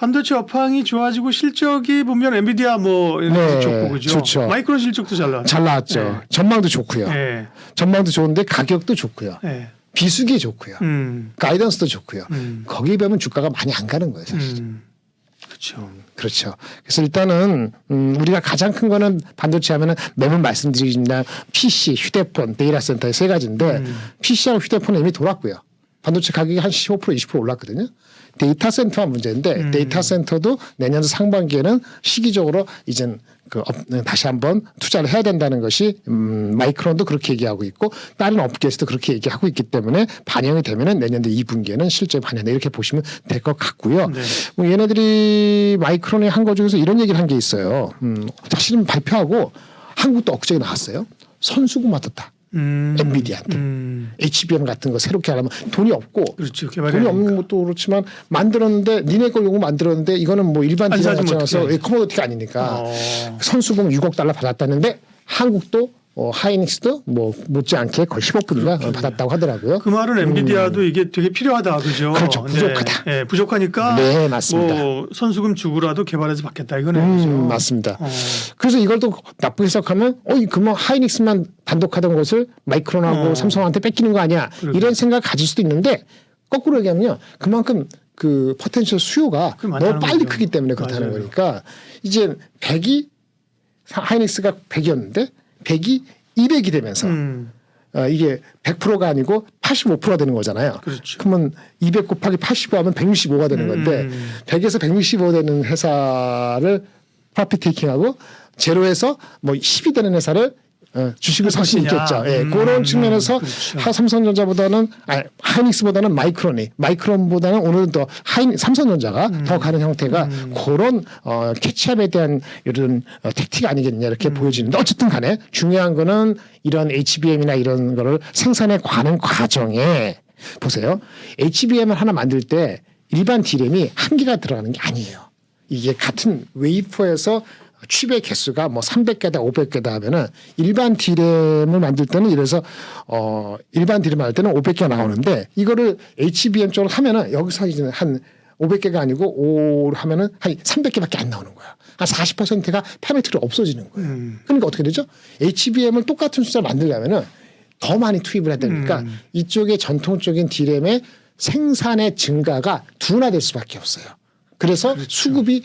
반도체 업황이 좋아지고 실적이 보면 엔비디아 뭐 좋고 그죠. 좋죠. 마이크론 실적도 잘 나왔죠. 잘 나왔죠. 전망도 좋고요. 전망도 좋은데 가격도 좋고요. 비수기 좋고요. 가이던스도 좋고요. 거기에 비하면 주가가 많이 안 가는 거예요, 사실. 그렇죠. 그래서 일단은 우리가 가장 큰 거는 반도체 하면은 매번 말씀드리지만 PC, 휴대폰, 데이터 센터의 세 가지인데 PC하고 휴대폰은 이미 돌았고요. 반도체 가격이 한 15% 20% 올랐거든요. 데이터 센터가 문제인데 데이터 센터도 내년도 상반기에는 시기적으로 이젠 다시 한번 투자를 해야 된다는 것이 마이크론도 그렇게 얘기하고 있고 다른 업계에서도 그렇게 얘기하고 있기 때문에 반영이 되면은 내년도 2분기에는 실제 반영돼 이렇게 보시면 될 것 같고요. 뭐 얘네들이 마이크론이 한 거 중에서 이런 얘기를 한 게 있어요. 사실은 발표하고 한국도 억제가 나왔어요. 선수금 맡았다. 엔비디아한테 HBM 같은 거 새롭게 하려면 돈이 없고 그렇죠. 돈이 없는 것도 그렇지만 만들었는데 니네 걸 요거 만들었는데 이거는 뭐 일반 디자인 맞춰서 커머디티가 아니니까 선수금 6억 달러 받았다는데 한국도 하이닉스도 뭐 못지않게 거의 10억분인가 받았다고 하더라고요. 그 말은 엔비디아도 이게 되게 필요하다, 그죠? 그렇죠. 부족하다. 네, 부족하니까. 네, 맞습니다. 뭐 선수금 주고라도 개발해서 받겠다 이거네요. 그죠? 맞습니다. 그래서 이걸 또 나쁘게 해석하면 그러면 하이닉스만 단독하던 것을 마이크론하고 삼성한테 뺏기는 거 아니야? 이런 생각 가질 수도 있는데 거꾸로 얘기하면요, 그만큼 그 포텐셜 수요가 너무 빨리 크기 때문에 그렇다는 거니까 이제 100이 하이닉스가 100이었는데 100이 200이 되면서 이게 100%가 아니고 85%가 되는 거잖아요. 그렇죠. 그러면 200 곱하기 85 하면 165가 되는 건데 100에서 165 되는 회사를 프로핏 테이킹하고 제로에서 뭐 10이 되는 회사를 주식을 살 수 있겠죠. 그런 측면에서 그렇죠. 삼성전자보다는 하이닉스보다는 마이크론보다는 오늘은 더 삼성전자가 더 가는 형태가 그런 캐치업에 대한 이런 택틱 아니겠느냐 이렇게 보여지는데 어쨌든 간에 중요한 거는 이런 HBM이나 이런 거를 생산에 관한 과정에 보세요. HBM을 하나 만들 때 일반 D램이 한 개가 들어가는 게 아니에요. 이게 같은 웨이퍼에서 칩의 개수가 뭐 300개다 500개다 하면은 일반 D램을 만들 때는 이래서 일반 D램 만들 때는 500개가 나오는데 이거를 HBM 쪽으로 하면은 여기서 이제 한 500개가 아니고 5 하면은 한 300개밖에 안 나오는 거야. 한 40%가 파라미터가 없어지는 거예요. 그러니까 어떻게 되죠? HBM을 똑같은 숫자를 만들려면은 더 많이 투입을 해야 되니까 이쪽에 전통적인 D램에 생산의 증가가 둔화될 수밖에 없어요. 그래서 그렇죠. 수급이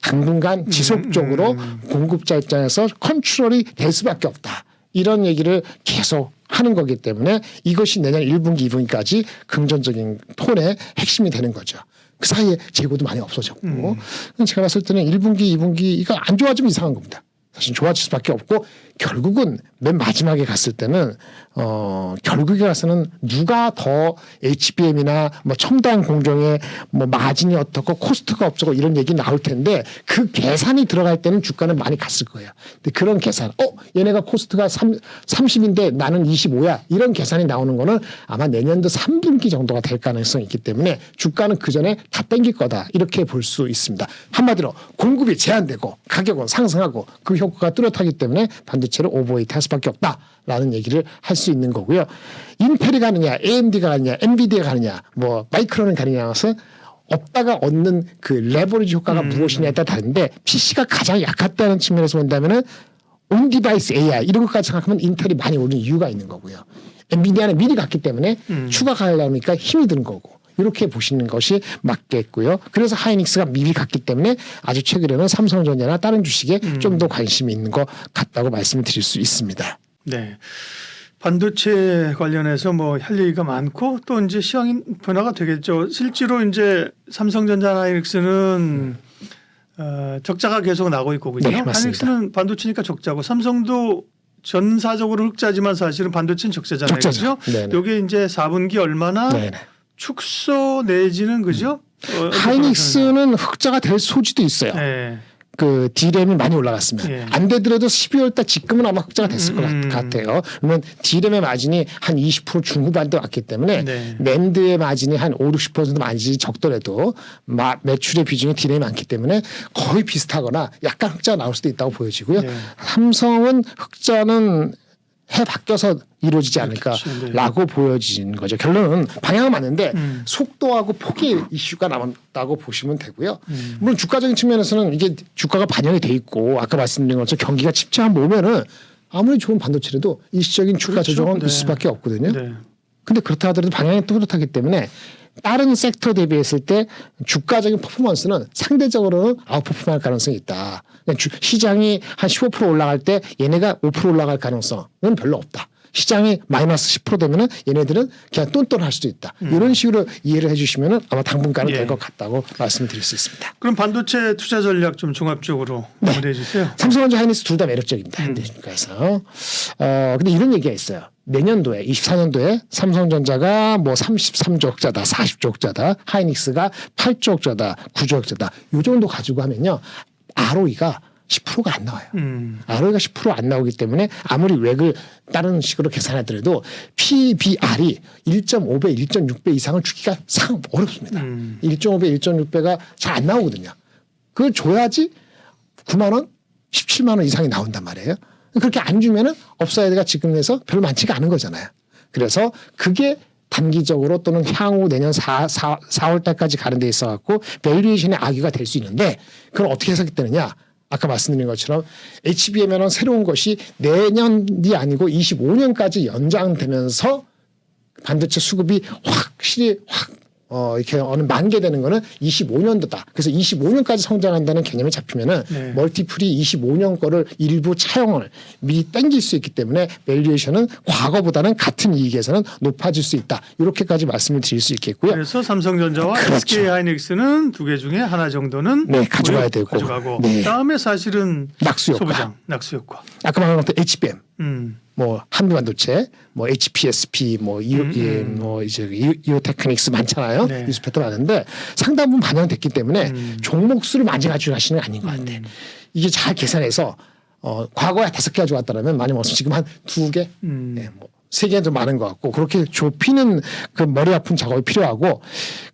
당분간 지속적으로 공급자 입장에서 컨트롤이 될 수밖에 없다. 이런 얘기를 계속 하는 거기 때문에 이것이 내년 1분기, 2분기까지 긍정적인 톤의 핵심이 되는 거죠. 그 사이에 재고도 많이 없어졌고 제가 봤을 때는 1분기, 2분기가 안 좋아지면 이상한 겁니다. 사실 좋아질 수밖에 없고 결국은 맨 마지막에 갔을 때는 결국에 가서는 누가 더 HBM이나 뭐 첨단 공정에 뭐 마진이 어떻고 코스트가 어쩌고 이런 얘기 나올 텐데 그 계산이 들어갈 때는 주가는 많이 갔을 거예요. 근데 그런 계산, 얘네가 코스트가 30인데 나는 25야 이런 계산이 나오는 거는 아마 내년도 3분기 정도가 될 가능성이 있기 때문에 주가는 그 전에 다 땡길 거다 이렇게 볼 수 있습니다. 한마디로 공급이 제한되고 가격은 상승하고 그 효과가 뚜렷하기 때문에 반도체를 오버웨이트 할 수밖에 없다라는 얘기를 할 수 있는 거고요. 인텔이 가느냐, AMD가 가느냐, 엔비디아가 가느냐, 뭐 마이크론이 가느냐에서 얻다가 얻는 그 레버리지 효과가 무엇이냐에 따라 다른데 PC가 가장 약했다는 측면에서 본다면은 온 디바이스 AI 이런 것까지 생각하면 인텔이 많이 오른 이유가 있는 거고요. 엔비디아는 미리 갔기 때문에 추가 가려니까 힘이 드는 거고. 이렇게 보시는 것이 맞겠고요. 그래서 하이닉스가 미리 갔기 때문에 아주 최근에는 삼성전자나 다른 주식에 좀 더 관심이 있는 것 같다고 말씀을 드릴 수 있습니다. 네. 반도체 관련해서 뭐 할 얘기가 많고 또 이제 시황 변화가 되겠죠. 실제로 이제 삼성전자 하이닉스는 적자가 계속 나고 있고 그죠? 네, 맞습니다. 하이닉스는 반도체니까 적자고 삼성도 전사적으로 흑자지만 사실은 반도체는 적자잖아요. 적자죠. 그죠? 이게 이제 4분기 얼마나 네네. 축소 내지는 그죠? 하이닉스는 흑자가 될 소지도 있어요. 네. 그 D램이 많이 올라갔으면 예. 안 되더라도 12월 달 지금은 아마 흑자가 됐을 것 같아요. 그러면 D램의 마진이 한 20% 중후반대 왔기 때문에 네. 낸드의 마진이 한 5, 60% 마진이 적더라도 매출의 비중이 D램이 많기 때문에 거의 비슷하거나 약간 흑자가 나올 수도 있다고 보여지고요. 네. 삼성은 흑자는 해 바뀌어서 이루어지지 그렇죠. 않을까라고 보여지는 거죠. 결론은 방향은 맞는데 속도하고 폭의 이슈가 남았다고 보시면 되고요. 물론 주가적인 측면에서는 이게 주가가 반영이 돼 있고 아까 말씀드린 것처럼 경기가 침체한 오면은 아무리 좋은 반도체라도 일시적인 주가 그렇죠. 조정은 네. 있을 수밖에 없거든요. 네. 근데 그렇다 하더라도 방향이 뚜렷하기 때문에 다른 섹터 대비했을 때 주가적인 퍼포먼스는 상대적으로는 아웃퍼폼할 가능성이 있다. 시장이 한 15% 올라갈 때 얘네가 5% 올라갈 가능성은 별로 없다. 시장이 마이너스 10% 되면은 얘네들은 그냥 똔똔할 수도 있다. 이런 식으로 이해를 해주시면은 아마 당분간은 예. 될 것 같다고 말씀드릴 수 있습니다. 그럼 반도체 투자 전략 좀 종합적으로 마무리해 주세요. 삼성전자, 하이닉스 둘 다 매력적입니다. 현대주가에서. 근데 이런 얘기가 있어요. 내년도에 24년도에 삼성전자가 뭐 33조 흑자다, 40조 흑자다, 하이닉스가 8조 흑자다, 9조 흑자다. 요 정도 가지고 하면요. ROE가 10%가 안 나와요. ROE가 10%안 나오기 때문에 아무리 외을 다른 식으로 계산하더라도 PBR이 1.5배, 1.6배 이상을 주기가 상 어렵습니다. 1.5배, 1.6배가 잘 안 나오거든요. 그걸 줘야지 9만 원, 17만 원 이상이 나온단 말이에요. 그렇게 안 주면은 업사이드가 지금에서 별로 많지가 않은 거잖아요. 그래서 그게 단기적으로 또는 향후 내년 4월 달까지 가는 데 있어 갖고 밸류에이션의 악유가 될 수 있는데 그걸 어떻게 해석되느냐? 아까 말씀드린 것처럼 HBM에는 새로운 것이 내년이 아니고 25년까지 연장되면서 반도체 수급이 확실히 이렇게 어느 만개되는 거는 25년도다. 그래서 25년까지 성장한다는 개념이 잡히면은 네. 멀티플이 25년 거를 일부 차용을 미리 땡길 수 있기 때문에 밸류에이션은 과거보다는 같은 이익에서는 높아질 수 있다. 이렇게까지 말씀을 드릴 수 있겠고요. 그래서 삼성전자와 그렇죠. SK 하이닉스는 두 개 중에 하나 정도는 네, 가져가야 되고. 가져가고 네. 다음에 사실은 낙수 효과. 소부장 낙수 효과. 아까 말한 것도 HBM. 뭐 한미반도체, 뭐 HPSP, 뭐 이제 이오테크닉스 많잖아요. 네. 뉴스페이터 많은데 상당 부분 반영됐기 때문에 종목 수를 많이 가지고 가시는 게 아닌 것 같아. 이게 잘 계산해서 과거에 5개 가지고 왔다면 많이 먹었으면 지금 한 2개, 네, 뭐 3개는 좀 많은 것 같고 그렇게 좁히는 그 머리 아픈 작업이 필요하고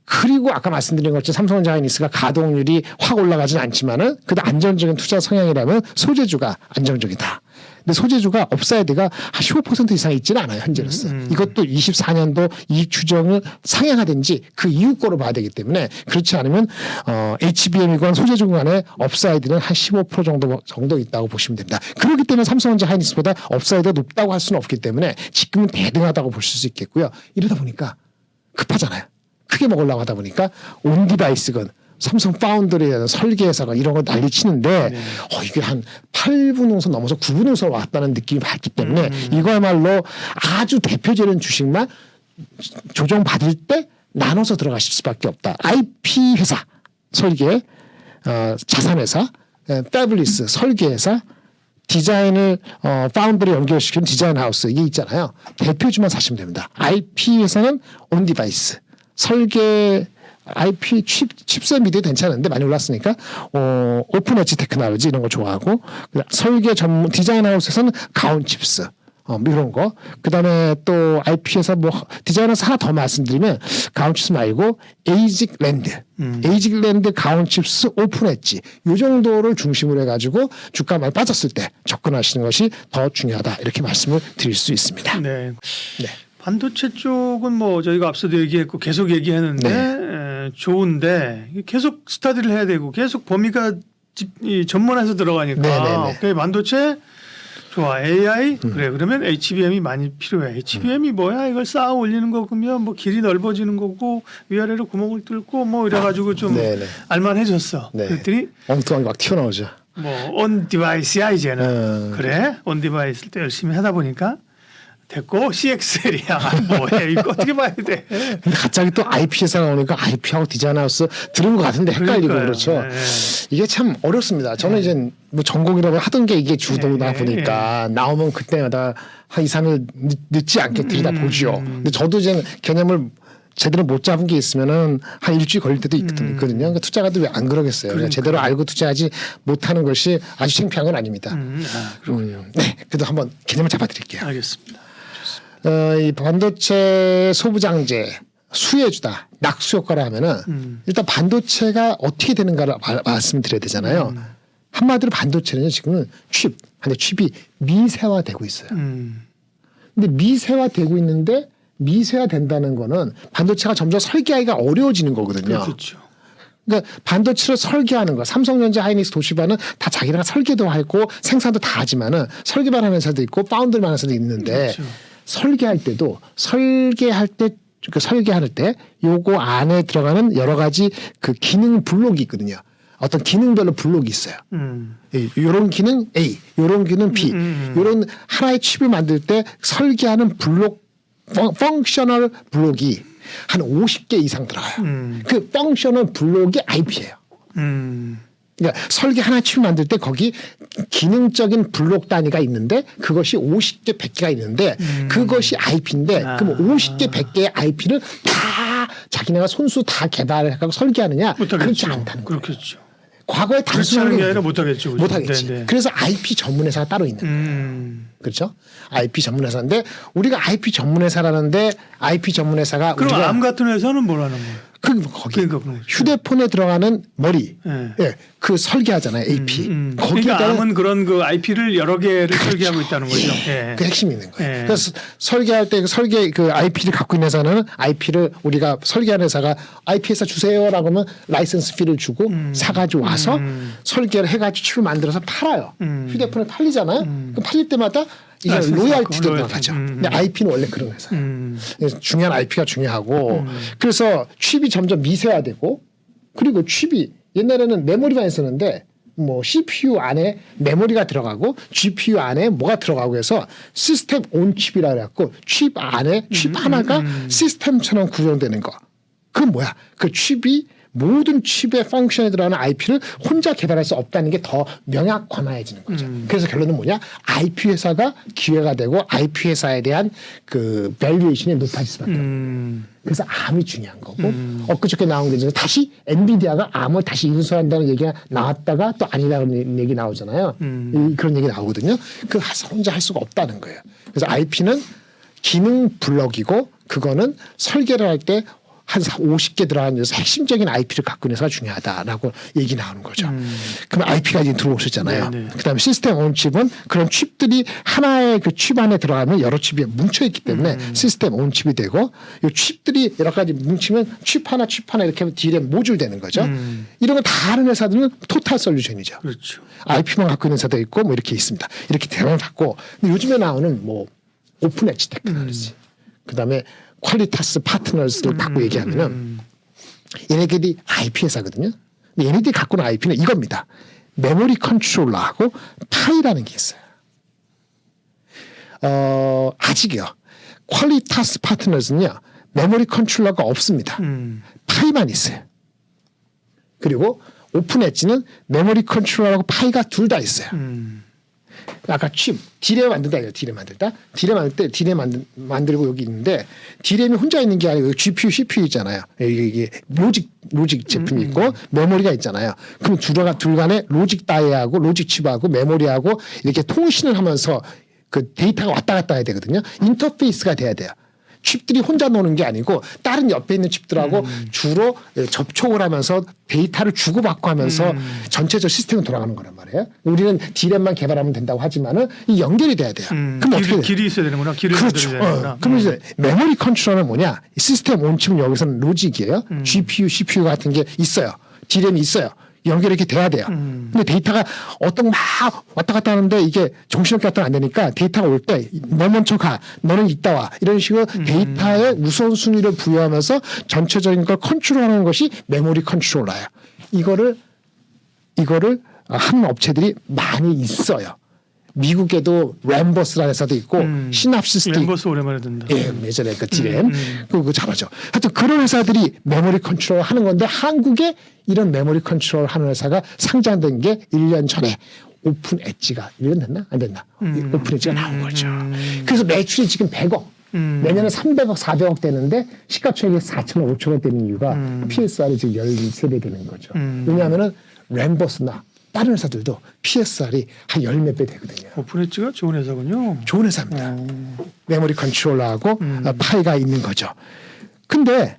그리고 아까 말씀드린 것처럼 삼성전자 하이닉스가 가동률이 확 올라가진 않지만은 그래도 안정적인 투자 성향이라면 소재주가 안정적이다. 근데 소재주가 업사이드가 한 15% 이상 있지는 않아요 현재로서. 이것도 24년도 이익 추정을 상향하든지 그 이후 거로 봐야 되기 때문에 그렇지 않으면 HBM이건 소재주 간에 업사이드는 한 15% 정도 있다고 보시면 됩니다. 그렇기 때문에 삼성전자 하이닉스보다 업사이드가 높다고 할 수는 없기 때문에 지금은 대등하다고 보실 수 있겠고요. 이러다 보니까 급하잖아요. 크게 먹으려고 하다 보니까 온 디바이스건 삼성 파운드리의 설계회사가 이런 거 난리치는데 이게 한 8분홍선 넘어서 9분홍선 왔다는 느낌이 받기 때문에 이거야말로 아주 대표적인 주식만 조정받을 때 나눠서 들어가실 수밖에 없다. IP 회사 설계, 자산회사, 패블리스 설계회사, 디자인을 파운드를 연결시키는 디자인 하우스 이게 있잖아요. 대표주만 사시면 됩니다. IP 회사는 온 디바이스, 설계 IP 칩셋 미디어 괜찮은데 많이 올랐으니까 오픈 엣지 테크놀로지 이런 거 좋아하고 설계 전문 디자인 하우스에서는 가온 칩스 이런 거 그다음에 또 IP에서 뭐 디자이너에서 하나 더 말씀드리면 가온 칩스 말고 에이직 랜드 가온 칩스 오픈 엣지 이 정도를 중심으로 해가지고 주가 많이 빠졌을 때 접근하시는 것이 더 중요하다 이렇게 말씀을 드릴 수 있습니다. 네. 반도체 쪽은 뭐 저희가 앞서도 얘기했고 계속 얘기했는데 좋은데 계속 스터디를 해야 되고 계속 범위가 전문화해서 들어가니까 그 반도체 좋아 AI 그래 그러면 HBM이 많이 필요해. HBM이 뭐야 이걸 쌓아 올리는 거면 뭐 길이 넓어지는 거고 위아래로 구멍을 뚫고 뭐 이래가지고 좀 알만해졌어. 그랬더니 엉뚱하게 막 튀어나오죠. 뭐 온 디바이스야 이제는 그래 온 디바이스 때 열심히 하다 보니까 됐고 CXL이야 뭐야 이거 어떻게 봐야 돼? 근데 갑자기 또 IP 회사 나오니까 IP하고 디자인 하우스 들은 것 같은데 헷갈리고 그렇죠. 이게 참 어렵습니다. 저는 이제 뭐 전공이라고 하던 게 이게 주도다 보니까 나오면 그때마다 한 2, 3일 늦지 않게 들여다보죠. 근데 저도 이제 개념을 제대로 못 잡은 게 있으면은 한 일주일 걸릴 때도 있거든요. 그러니까 투자가도 왜 안 그러겠어요. 그러니까 제대로 알고 투자하지 못하는 것이 아주 창피한 건 아닙니다. 그렇군요. 네, 그래도 한번 개념을 잡아드릴게요. 알겠습니다. 이 반도체 소부장제 수혜주다 낙수 효과를 하면은 일단 반도체가 어떻게 되는가를 말씀드려야 되잖아요. 한마디로 반도체는 지금은 근데 칩이 미세화되고 있어요. 근데 미세화되고 있는데 미세화된다는 거는 반도체가 점점 설계하기가 어려워지는 거거든요. 그렇죠. 그러니까 반도체를 설계하는 거 삼성전자, 하이닉스, 도시바는 다 자기네가 설계도 하고 생산도 다 하지만은 설계만 하는 회사도 있고 파운드만 하는 회사도 있는데 그렇죠. 설계할 때도 설계할 때 요거 안에 들어가는 여러 가지 그 기능 블록이 있거든요. 어떤 기능별로 블록이 있어요. 요런 기능 A, 요런 기능 B, 요런 하나의 칩을 만들 때 설계하는 블록 펑셔널 블록이 한 50개 이상 들어가요. 그 펑셔널 블록이 IP예요. 그러니까 설계 하나 칩을 만들 때 거기 기능적인 블록 단위가 있는데 그것이 50개, 100개가 있는데 그것이 IP인데 그럼 50개, 100개의 IP를 다 자기네가 손수 다 개발을 해서 설계하느냐? 그렇지 않다는 거예요. 그렇겠죠. 과거에 단순한 게 아니라 못하겠죠. 못하겠지. 네네. 그래서 IP 전문 회사가 따로 있는 거예요. 그렇죠? IP 전문 회사인데 우리가 IP 전문 회사라는데 IP 전문 회사가 그럼 우리가 암 같은 회사는 뭘 하는 거예요? 거기 휴대폰에 들어가는 머리, 그 설계하잖아요. AP. 그러니까 암은 그런 그 IP를 여러 개를 설계하고 있다는 거죠. 그 핵심이 있는 거예요. 그래서 설계할 때 그 IP를 갖고 있는 회사는 IP를 우리가 설계하는 회사가 IP 회사 주세요라고 하면 라이선스 피를 주고 사가지고 와서 설계를 해가지고 칩을 만들어서 팔아요. 휴대폰에 팔리잖아요. 그럼 팔릴 때마다 이게 로열티도 나가죠. 근데 IP는 원래 그런 회사예요. 중요한 IP가 중요하고 그래서 칩이 점점 미세화되고 그리고 칩이 옛날에는 메모리만 있었는데 뭐 CPU 안에 메모리가 들어가고 GPU 안에 뭐가 들어가고 해서 시스템 온 칩이라 그래갖고 칩 안에 칩 하나가 시스템처럼 구성되는 거. 그건 뭐야? 그 칩이 모든 칩의 펑션에 들어가는 IP를 혼자 개발할 수 없다는 게 더 명확화해지는 거죠. 그래서 결론은 뭐냐? IP 회사가 기회가 되고 IP 회사에 대한 그 밸류에이션이 높아질 수밖에 없어요. 그래서 암이 중요한 거고 엊그저께 나온 게 이제 다시 엔비디아가 암을 다시 인수한다는 얘기가 나왔다가 또 아니라는 얘기 나오잖아요. 그런 얘기 나오거든요. 그 혼자 할 수가 없다는 거예요. 그래서 IP는 기능 블럭이고 그거는 설계를 할 때 한 50개 들어가는 데서 핵심적인 IP를 갖고 있는 회사가 중요하다라고 얘기 나오는 거죠. 그럼 IP가 이제 들어오셨잖아요. 그다음에 시스템 온 칩은 그런 칩들이 하나의 그 칩 안에 들어가면 여러 칩이 뭉쳐있기 때문에 시스템 온 칩이 되고 이 칩들이 여러 가지 뭉치면 칩 하나 이렇게 하면 뒤에 모듈 되는 거죠. 이런 거 다 하는 회사들은 토탈 솔루션이죠. 그렇죠. IP만 갖고 있는 회사도 있고 뭐 이렇게 있습니다. 이렇게 대응을 받고 근데 요즘에 나오는 뭐 오픈 엣지 테크놀로지 그다음에 퀄리타스 파트너스를 갖고 얘기하면은 얘네들이 IP 회사거든요. 근데 얘네들이 갖고 있는 IP는 이겁니다. 메모리 컨트롤러하고 파이라는 게 있어요. 아직이요. 퀄리타스 파트너스는요. 메모리 컨트롤러가 없습니다. 파이만 있어요. 그리고 오픈 엣지는 메모리 컨트롤러하고 파이가 둘 다 있어요. 아까 칩, 디램 만든다 이거 디램 만들다. 디램 만들 때 디램 만들고 여기 있는데 디램이 혼자 있는 게 아니고 GPU, CPU 있잖아요. 이게 로직 제품이 있고 메모리가 있잖아요. 그럼 둘 간에 로직 다이하고 로직 칩하고 메모리하고 이렇게 통신을 하면서 그 데이터가 왔다 갔다 해야 되거든요. 인터페이스가 돼야 돼요. 칩들이 혼자 노는 게 아니고 다른 옆에 있는 칩들하고 주로 접촉을 하면서 데이터를 주고받고 하면서 전체적 시스템이 돌아가는 거란 말이에요. 우리는 디램만 개발하면 된다고 하지만은 이 연결이 돼야 돼요. 그럼 어떻게 돼요? 길이 있어야 되는구나. 길을 그렇죠. 만들어야 되는구나. 그럼 이제 메모리 컨트롤러는 뭐냐? 시스템 온칩은 여기서는 로직이에요. GPU, CPU 같은 게 있어요. 디램이 있어요. 연결이 이렇게 돼야 돼요. 근데 데이터가 어떤 막 왔다 갔다 하는데 이게 정신없게 왔다 안 되니까 데이터가 올 때 너 먼저 가, 너는 이따 와 이런 식으로 데이터에 우선순위를 부여하면서 전체적인 걸 컨트롤하는 것이 메모리 컨트롤러예요. 이거를 하는 업체들이 많이 있어요. 미국에도 램버스라는 회사도 있고 시납시스도 있고. 램버스 오랜만에 듣는다. 예, 예전에 그 디램 그거 잘하죠. 하여튼 그런 회사들이 메모리 컨트롤 하는 건데 한국에 이런 메모리 컨트롤 하는 회사가 상장된 게 1년 전에 오픈 엣지가 1년 됐나? 안 됐나? 오픈 엣지가 나온 거죠. 그래서 매출이 지금 100억. 내년에 300억, 400억 되는데 시가총액이 4천억, 5천억 되는 이유가 PSR이 지금 13배 되는 거죠. 왜냐하면은 램버스나 다른 회사들도 PSR이 한 열 몇 배 되거든요. 오픈 엣지가 좋은 회사군요. 좋은 회사입니다. 메모리 컨트롤러하고 파이가 있는 거죠. 근데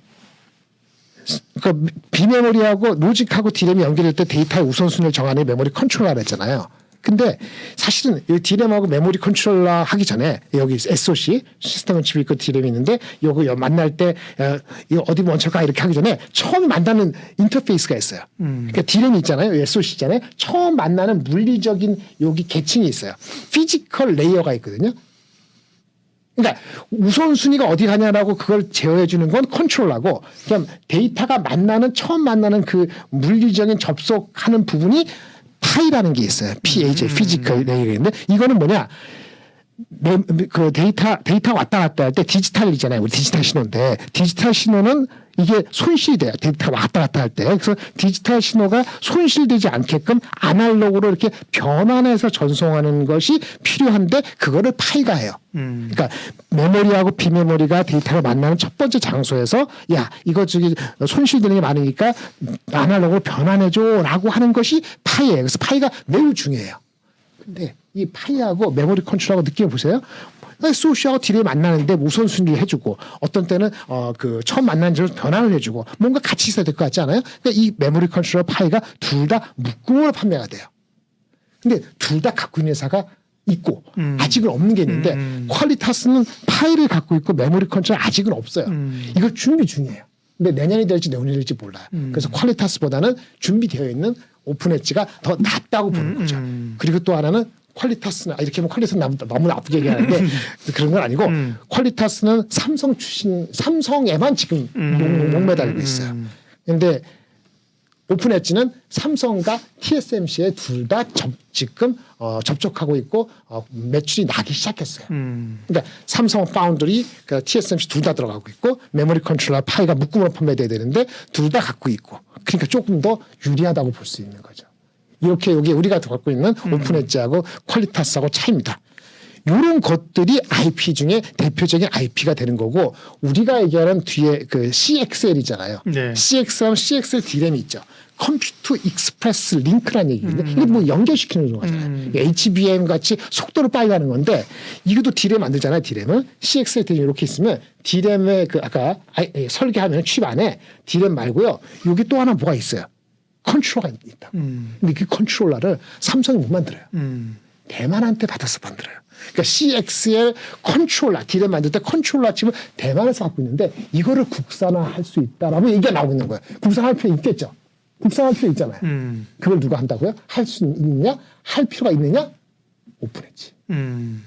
그 비메모리하고 로직하고 디램이 연결될 때 데이터의 우선순위를 정하는 메모리 컨트롤러라 했잖아요. 근데 사실은 이 디램하고 메모리 컨트롤러 하기 전에 여기 SoC 시스템 칩이 있고 디램이 있는데 요거 만날 때 이거 어디 먼저 가 이렇게 하기 전에 처음 만나는 인터페이스가 있어요. 그러니까 디램이 있잖아요. SoC 있잖아요. 처음 만나는 물리적인 여기 계층이 있어요. 피지컬 레이어가 있거든요. 그러니까 우선순위가 어디 가냐라고 그걸 제어해 주는 건 컨트롤러고 그냥 데이터가 처음 만나는 그 물리적인 접속하는 부분이 파이라는 게 있어요. PAJ, 피지컬 레이어인데 이거는 뭐냐? 그 데이터 왔다 갔다 할 때 디지털이잖아요. 우리 디지털 신호인데 디지털 신호는 이게 손실이 돼요. 데이터가 왔다 갔다 할 때. 그래서 디지털 신호가 손실되지 않게끔 아날로그로 이렇게 변환해서 전송하는 것이 필요한데 그거를 파이가 해요. 그러니까 메모리하고 비메모리가 데이터를 만나는 첫 번째 장소에서 야 이거 저기 손실되는 게 많으니까 아날로그로 변환해줘라고 하는 것이 파이예요. 그래서 파이가 매우 중요해요. 근데 이 파이하고 메모리 컨트롤하고 느낌을 보세요. 소시하고 딜이 만나는데 우선순위를 해주고 어떤 때는 그 처음 만난 점에서 변환을 해주고 뭔가 같이 있어야 될 것 같지 않아요? 그러니까 이 메모리 컨트롤 파이가 둘 다 묶음으로 판매가 돼요. 근데 둘 다 갖고 있는 회사가 있고 아직은 없는 게 있는데 퀄리타스는 파이를 갖고 있고 메모리 컨트롤 아직은 없어요. 이걸 준비 중이에요. 근데 내년이 될지 내년이 될지 몰라요. 그래서 퀄리타스보다는 준비되어 있는 오픈 엣지가 더 낫다고 보는 거죠. 그리고 또 하나는 퀄리타스는 이렇게 하면 퀄리타스는 너무 나쁘게 얘기하는데 그런 건 아니고 퀄리타스는 삼성 출신 삼성에만 지금 목매달리고 있어요. 그런데 오픈 엣지는 삼성과 TSMC에 둘 다 지금 접촉하고 있고 매출이 나기 시작했어요. 그러니까 삼성 파운드리, TSMC 둘 다 들어가고 있고 메모리 컨트롤러 파이가 묶음으로 판매돼야 되는데 둘 다 갖고 있고 그러니까 조금 더 유리하다고 볼 수 있는 거죠. 이렇게 여기 우리가 갖고 있는 오픈 엣지하고 퀄리타스하고 차이입니다. 이런 것들이 IP 중에 대표적인 IP가 되는 거고 우리가 얘기하는 뒤에 그 CXL이잖아요. 네. CX하면 CXL 디램이 있죠. 컴퓨터 익스프레스 링크라는 얘기인데 이게 뭐 연결시키는 거잖아요. HBM 같이 속도를 빨리 가는 건데 이것도 디램 만들잖아요. 디램은 CXL 디램 이렇게 있으면 디램의 그 아까 설계하면 칩 안에 디램 말고요. 여기 또 하나 뭐가 있어요. 컨트롤러가 있다. 근데 그 컨트롤러를 삼성이 못 만들어요. 대만한테 받아서 만들어요. 그러니까 CXL 컨트롤러, 디램 만들 때 컨트롤러 칩을 대만에서 갖고 있는데 이거를 국산화할 수 있다라고 얘기가 나오고 있는 거예요. 국산화할 필요 있겠죠. 국산화할 필요 있잖아요. 그걸 누가 한다고요? 할 수 있느냐? 할 필요가 있느냐? 오픈 엣지.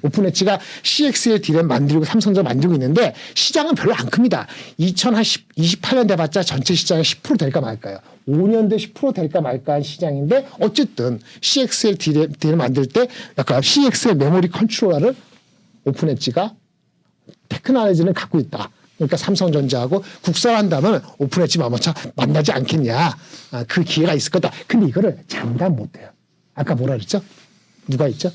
오픈 엣지가 CXL D램 만들고 삼성전자 만들고 있는데 시장은 별로 안 큽니다. 2028년 돼봤자 전체 시장이 10% 될까 말까요. 5년 뒤에 10% 될까 말까 한 시장인데 어쨌든 CXL D램 만들 때 약간 CXL 메모리 컨트롤러를 오픈 엣지가 테크놀로지는 갖고 있다. 그러니까 삼성전자하고 국산한다면 오픈 엣지 만나지 않겠냐. 그 기회가 있을 거다. 근데 이거를 장담 못해요. 아까 뭐라 그랬죠? 누가 있죠?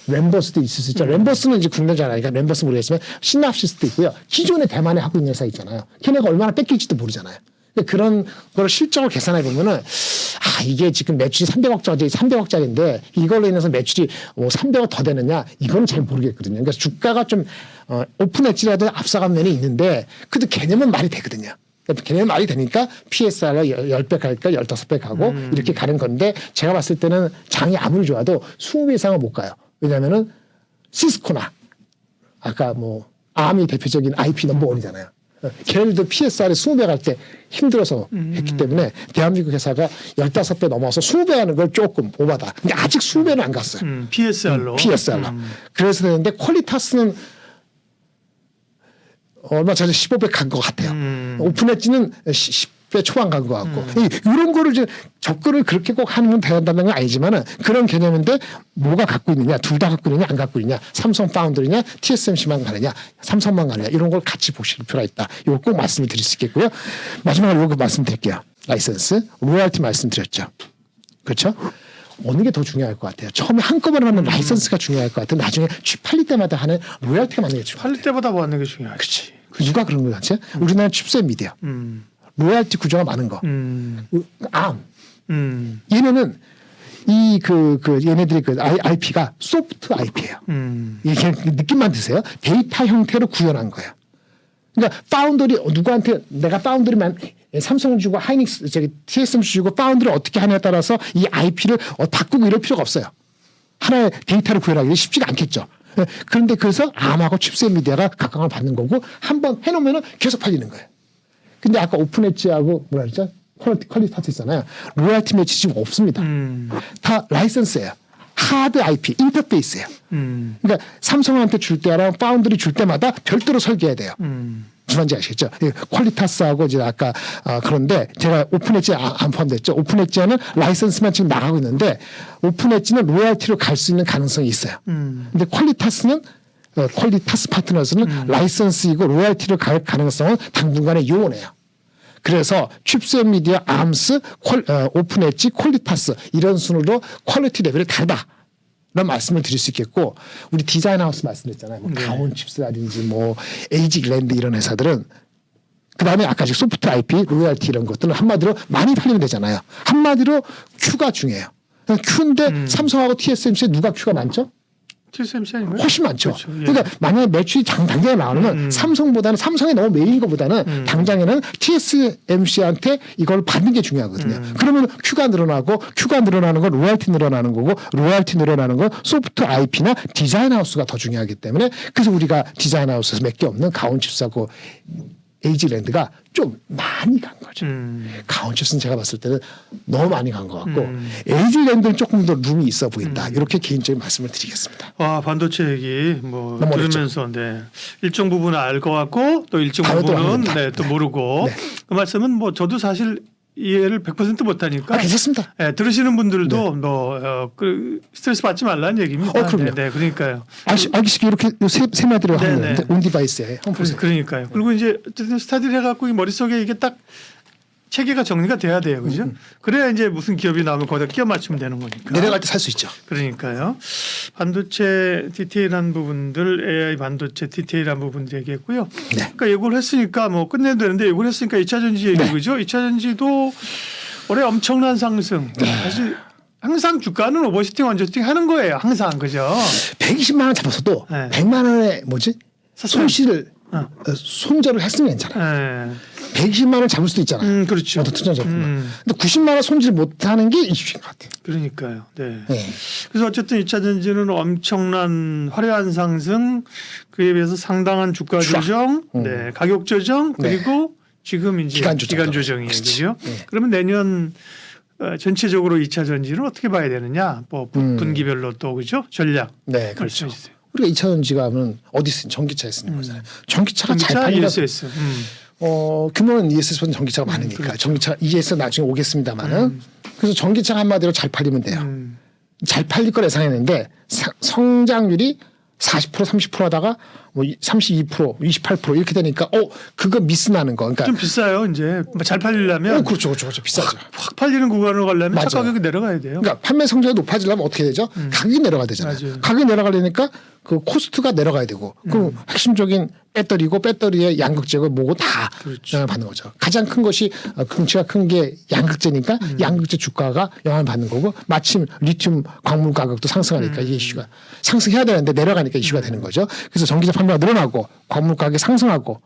램버스도 있을 수 있죠. 램버스는 이제 국내잖아요. 그러니까 램버스 모르겠지만 신납시스도 있고요. 기존에 대만에 하고 있는 회사 있잖아요. 걔네가 얼마나 뺏길지도 모르잖아요. 그런 걸 실적을 계산해 보면은 이게 지금 매출이 300억짜리인데 이걸로 인해서 매출이 300억 더 되느냐 이거는 잘 모르겠거든요. 그러니까 주가가 좀 오픈 엣지라도 앞서간 면이 있는데 그래도 개념은 말이 되거든요. 개념은 말이 되니까 PSR가 10배 갈까 15배 가고 이렇게 가는 건데 제가 봤을 때는 장이 아무리 좋아도 20배 이상은 못 가요. 왜냐하면은 시스코나 아까 암이 대표적인 IP 넘버원이잖아요. 걔네들도 PSR에 20배 갈 때 힘들어서 했기 때문에 대한민국 회사가 15배 넘어서 20배 하는 걸 조금 오바다. 근데 아직 20배는 안 갔어요. PSR로. 그래서 되는데 퀄리타스는 얼마 전에 15배 간 것 같아요. 오픈 엣지는 10배 초반 간 것 같고. 이런 거를 이제 접근을 그렇게 꼭 하는 된다는 건 아니지만은 그런 개념인데 뭐가 갖고 있느냐, 둘 다 갖고 있느냐, 안 갖고 있느냐, 삼성 파운드리냐, TSMC만 가느냐, 삼성만 가느냐, 이런 걸 같이 보실 필요가 있다. 이거 꼭 말씀을 드릴 수 있겠고요. 마지막으로 이거 말씀드릴게요. 라이선스, 로열티 말씀드렸죠. 그렇죠? 어느 게 더 중요할 것 같아요. 처음에 한꺼번에 받는 라이선스가 중요할 것 같아요. 나중에 칩 팔릴 때마다 하는 로열티가 맞는 게 중요해요. 팔릴 때보다 뭐 하는 게 중요하지. 그렇지. 누가 그런 거 같지? 우리나라 칩셋 미디어. 로열티 구조가 많은 거. 암. 얘네는 얘네들이 IP가 소프트 IP예요. 이게 느낌만 드세요. 데이터 형태로 구현한 거예요. 그러니까 파운더리 누구한테 내가 파운더리만 삼성을 주고 하이닉스 TSMC 주고 파운드를 어떻게 하냐에 따라서 이 IP를 바꾸고 이럴 필요가 없어요. 하나의 데이터를 구현하기 쉽지가 않겠죠. 그런데 그래서 암하고 칩셋 미디어가 각광을 받는 거고 한번 해놓으면 계속 팔리는 거예요. 근데 아까 오픈 엣지하고 뭐라 그랬죠? 퀄리타스 있잖아요. 로열티 매치 지금 없습니다. 다 라이선스예요. 하드 IP, 인터페이스예요. 그러니까 삼성한테 줄 때랑 파운드리 줄 때마다 별도로 설계해야 돼요. 무슨 말인지 아시겠죠? 퀄리타스하고 이제 아까 그런데 제가 오픈 엣지 안 포함됐죠. 오픈 엣지는 라이선스만 지금 나가고 있는데 오픈 엣지는 로열티로 갈 수 있는 가능성이 있어요. 근데 퀄리타스 파트너스는 라이선스이고 로열티로 갈 가능성은 당분간에 요원해요. 그래서 칩셋 미디어, 암스, 오픈 엣지, 퀄리타스 이런 순으로 퀄리티 레벨이 다르다. 라는 말씀을 드릴 수 있겠고 우리 디자인 하우스 말씀드렸잖아요. 가온 칩스라든지 에이지 글랜드 이런 회사들은 그다음에 아까 소프트 IP, 로열티 이런 것들은 한마디로 많이 팔리면 되잖아요. 한마디로 Q가 중요해요. Q인데 삼성하고 TSMC에 누가 Q가 많죠? TSMC 아닌가요? 훨씬 많죠. 그렇죠. 예. 그러니까 만약에 매출이 당장에 나오면 삼성이 너무 메인인 것보다는 당장에는 TSMC한테 이걸 받는 게 중요하거든요. 그러면 Q가 늘어나고 Q가 늘어나는 건 로열티 늘어나는 거고 로열티 늘어나는 건 소프트 IP나 디자인 하우스가 더 중요하기 때문에 그래서 우리가 디자인 하우스에서 몇 개 없는 가온칩스하고 에이지랜드가 좀 많이 간 거죠. 가온칩스는 제가 봤을 때는 너무 많이 간 것 같고 에이지랜드는 조금 더 룸이 있어 보인다. 이렇게 개인적인 말씀을 드리겠습니다. 반도체 얘기 들으면서 일정 부분은 알 것 같고 또 일정 부분은 또 모르고 그 말씀은 저도 사실 이해를 100% 못하니까 괜찮습니다. 들으시는 분들도 스트레스 받지 말라는 얘기입니다. 그럼요. 그러니까요. 알기 쉽게 이렇게 세 마디로 하는 온 디바이스에 그러니까요. 그리고 이제 어쨌든 스타디를 해갖고 머릿속에 이게 딱 체계가 정리가 돼야 돼요, 그죠? 그래야 이제 무슨 기업이 나오면 거기다 끼워 맞추면 되는 거니까. 내려갈 때 살 수 있죠. 그러니까요. 반도체 디테일한 부분들, AI 반도체 디테일한 부분들 얘기했고요. 그러니까 예고를 했으니까 끝내야 되는데 예고를 했으니까 2차 전지 얘기 그죠? 2차 전지도 올해 엄청난 상승. 사실 항상 주가는 오버슈팅, 언저슈팅 하는 거예요. 항상 그죠? 120만 원 잡았어도 100만 원의 손절을 했으면 괜찮아요. 120만 원 잡을 수도 있잖아요. 그렇죠. 투자 제품만. 근데 90만 원 손질 못하는 게 이슈인 것 같아요. 그러니까요. 네. 그래서 어쨌든 2차 전지는 엄청난 화려한 상승, 그에 비해서 상당한 주가 조정, 가격 조정, 그리고 지금 이제 기간 조정이에요. 그죠? 그러면 내년 전체적으로 2차 전지는 어떻게 봐야 되느냐? 분기별로 또 그죠? 전략. 그렇죠. 우리가 2차 전지가 하면 어디 쓰는 전기차에 쓰는 거잖아요. 전기차가 잘 팔리다. ESS. 규모는 ESS보다 전기차가 많으니까 그렇죠. 전기차 ES 나중에 오겠습니다만은 그래서 전기차가 한마디로 잘 팔리면 돼요. 잘 팔릴 걸 예상했는데 성장률이 40% 30% 하다가 뭐 32% 28% 이렇게 되니까 그거 미스 나는 거. 그러니까 좀 비싸요. 이제 잘 팔리려면 그렇죠. 비싸죠. 확 팔리는 구간으로 가려면 맞아요. 차 가격이 내려가야 돼요. 그러니까 판매 성적이 높아지려면 어떻게 되죠? 가격이 내려가야 되잖아요. 맞아요. 가격이 내려가려니까 그 코스트가 내려가야 되고 그 핵심적인 배터리고 배터리의 양극재고 뭐고 다 그렇죠. 영향을 받는 거죠. 가장 큰 것이 덩치가 큰 게 양극재니까 양극재 주가가 영향을 받는 거고 마침 리튬 광물 가격도 상승하니까 이게 이슈가 상승해야 되는데 내려가니까 이슈가 되는 거죠. 그래서 전기차 판매가 늘어나고 광물 가격이 상승하고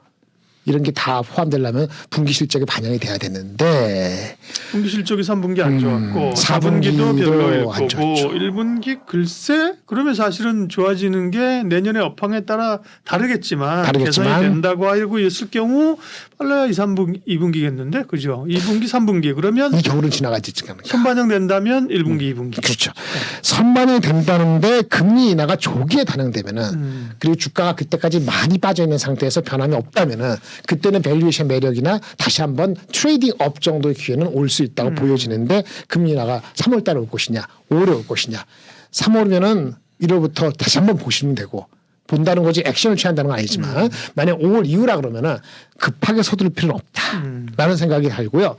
이런 게 다 포함되려면 분기 실적에 반영이 돼야 되는데 분기 실적이 3분기 안 좋았고 4분기도 4분기도 별로일 안 거고 좋았죠. 1분기 글쎄 그러면 사실은 좋아지는 게 내년의 업황에 따라 다르겠지만 개선이 된다고 알고 있을 경우 빨라야 2분기겠는데 그죠? 2분기 3분기 그러면 이 겨울은 지나가지 않을까. 선반영된다면 1분기 2분기 그렇죠. 선반영이 된다는데 금리 인하가 조기에 반영되면은 그리고 주가가 그때까지 많이 빠져 있는 상태에서 변함이 없다면은 그때는 밸류에이션 매력이나 다시 한번 트레이딩 업 정도의 기회는 올 수 있다고 보여지는데 금리 인하가 3월 달에 올 것이냐 5월에 올 것이냐 3월이면은 1월부터 다시 한번 보시면 되고 본다는 거지 액션을 취한다는 건 아니지만 만약 5월 이후라 그러면은 급하게 서두를 필요는 없다라는 생각이 들고요.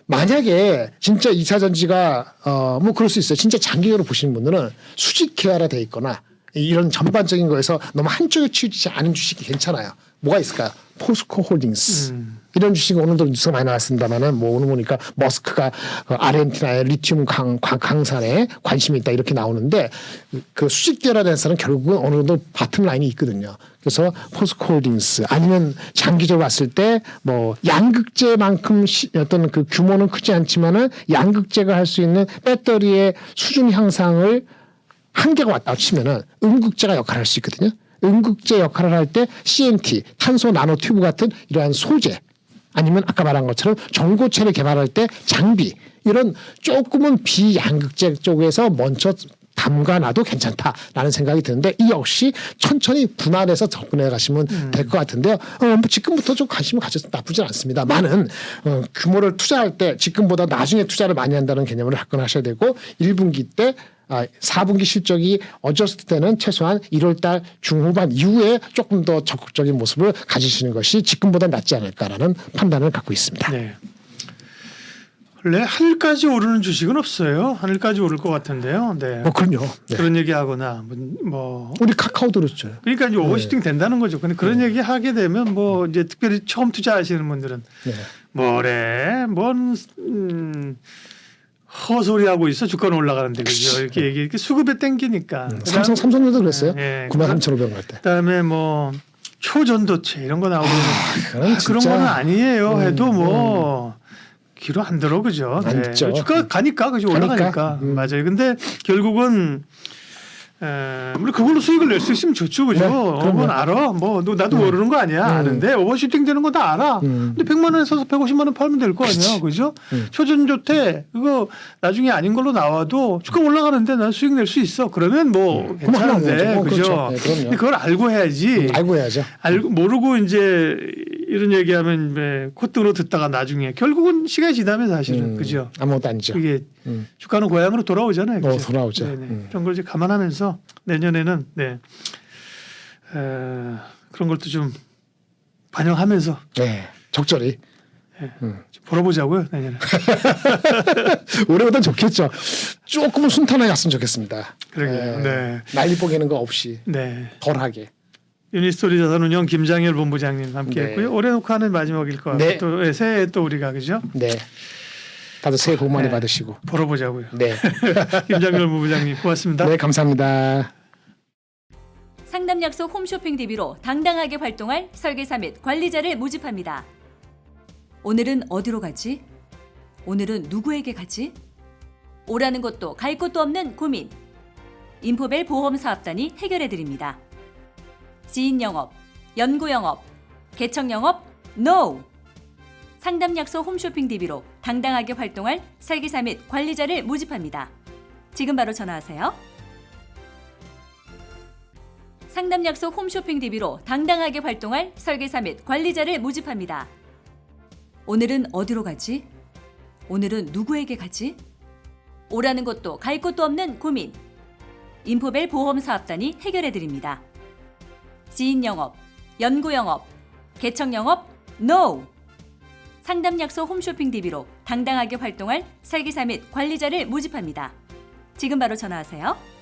만약에 진짜 2차 전지가 뭐 그럴 수 있어요. 진짜 장기적으로 보시는 분들은 수직 계열화돼 있거나 이런 전반적인 거에서 너무 한쪽에 치우치지 않은 주식이 괜찮아요. 뭐가 있을까요? 포스코 홀딩스 이런 주식이 오늘도 뉴스가 많이 나왔습니다만은 뭐 오늘 보니까 머스크가 아르헨티나의 리튬 강산에 관심이 있다 이렇게 나오는데 그 수직 계열화된에서는 결국은 어느 정도 바텀 라인이 있거든요. 그래서 포스코 홀딩스 아니면 장기적으로 봤을 때 뭐 양극재만큼 어떤 그 규모는 크지 않지만은 양극재가 할 수 있는 배터리의 수준 향상을 한계가 왔다고 치면은 음극재가 역할을 할 수 있거든요. 음극재 역할을 할 때 CNT, 탄소 나노 튜브 같은 이러한 소재 아니면 아까 말한 것처럼 전고체를 개발할 때 장비 이런 조금은 비양극재 쪽에서 먼저 담가놔도 괜찮다라는 생각이 드는데 이 역시 천천히 분할해서 접근해 가시면 될 것 같은데요. 지금부터 좀 관심을 가져서 나쁘진 않습니다. 많은 규모를 투자할 때 지금보다 나중에 투자를 많이 한다는 개념을 접근하셔야 되고 1분기 때 4분기 실적이 어저스트 때는 최소한 1월달 중후반 이후에 조금 더 적극적인 모습을 가지시는 것이 지금보다 낫지 않을까라는 판단을 갖고 있습니다. 네. 원래 하늘까지 오르는 주식은 없어요. 하늘까지 오를 것 같은데요. 네. 그럼요. 네. 그런 얘기하거나 뭐 우리 카카오도 그렇죠. 그러니까 이제 오버슈팅 된다는 거죠. 근데 그런 얘기 하게 되면 뭐 이제 특별히 처음 투자하시는 분들은 뭐래 뭔 헛소리하고 있어 주가는 올라가는데 그죠 이렇게 얘기 이렇게 수급에 땡기니까 삼성도 그랬어요. 93,500원 갈 때. 그다음에 뭐 초전도체 이런 거 나오고 그런 진짜. 거는 아니에요 해도 뭐 귀로 안 들어 그죠. 안 듣죠. 주가 가니까 그죠 올라가니까 맞아요. 근데 결국은 물론 그걸로 수익을 낼 수 있으면 좋죠, 그죠? 그건 알아. 뭐 나도 모르는 거 아니야. 아는데 오버슈팅 되는 거 다 알아. 근데 100만 원에 사서 150만 원 팔면 될 거 아니야, 그죠? 초전조태 그거 나중에 아닌 걸로 나와도 주가 올라가는데 난 수익 낼 수 있어. 그러면 뭐 괜찮은데, 그죠? 그렇죠. 네, 그럼요. 근데 그걸 알고 해야지. 알고 해야죠. 알고 모르고 이제 이런 얘기하면 콧등으로 듣다가 나중에 결국은 시간이 지나면 사실은 그죠? 아무것도 아니죠. 그게 주가는 고향으로 돌아오잖아요. 그죠? 돌아오죠. 이런 걸 이제 감안하면서 내년에는 그런 것도 좀 반영하면서 적절히 좀 벌어보자고요 내년에. 올해보단 좋겠죠. 조금은 순탄하게 갔으면 좋겠습니다. 그러게요. 네. 난리 뽀개는 거 없이 덜하게. 유니스토리 자산운용 김장열 본부장님 함께했고요. 올해 녹화는 마지막일 것 같고 또 새해 또 우리가 그죠? 네. 다들 새해 복 많이 받으시고 벌어보자고요. 네. 김장열 본부장님 고맙습니다. 네, 감사합니다. 상담 약속 홈쇼핑 DB로 당당하게 활동할 설계사 및 관리자를 모집합니다. 오늘은 어디로 가지? 오늘은 누구에게 가지? 오라는 것도 갈 곳도 없는 고민. 인포벨 보험사업단이 해결해드립니다. 지인 영업, 연구 영업, 개척 영업, NO! 상담 약속 홈쇼핑 DB로 당당하게 활동할 설계사 및 관리자를 모집합니다. 지금 바로 전화하세요. 상담 약속 홈쇼핑 DB로 당당하게 활동할 설계사 및 관리자를 모집합니다. 오늘은 어디로 가지? 오늘은 누구에게 가지? 오라는 곳도 갈 곳도 없는 고민. 인포벨 보험사업단이 해결해드립니다. 지인 영업, 연구 영업, 개척 영업, NO! 상담 약속 홈쇼핑 DB로 당당하게 활동할 설계사 및 관리자를 모집합니다. 지금 바로 전화하세요.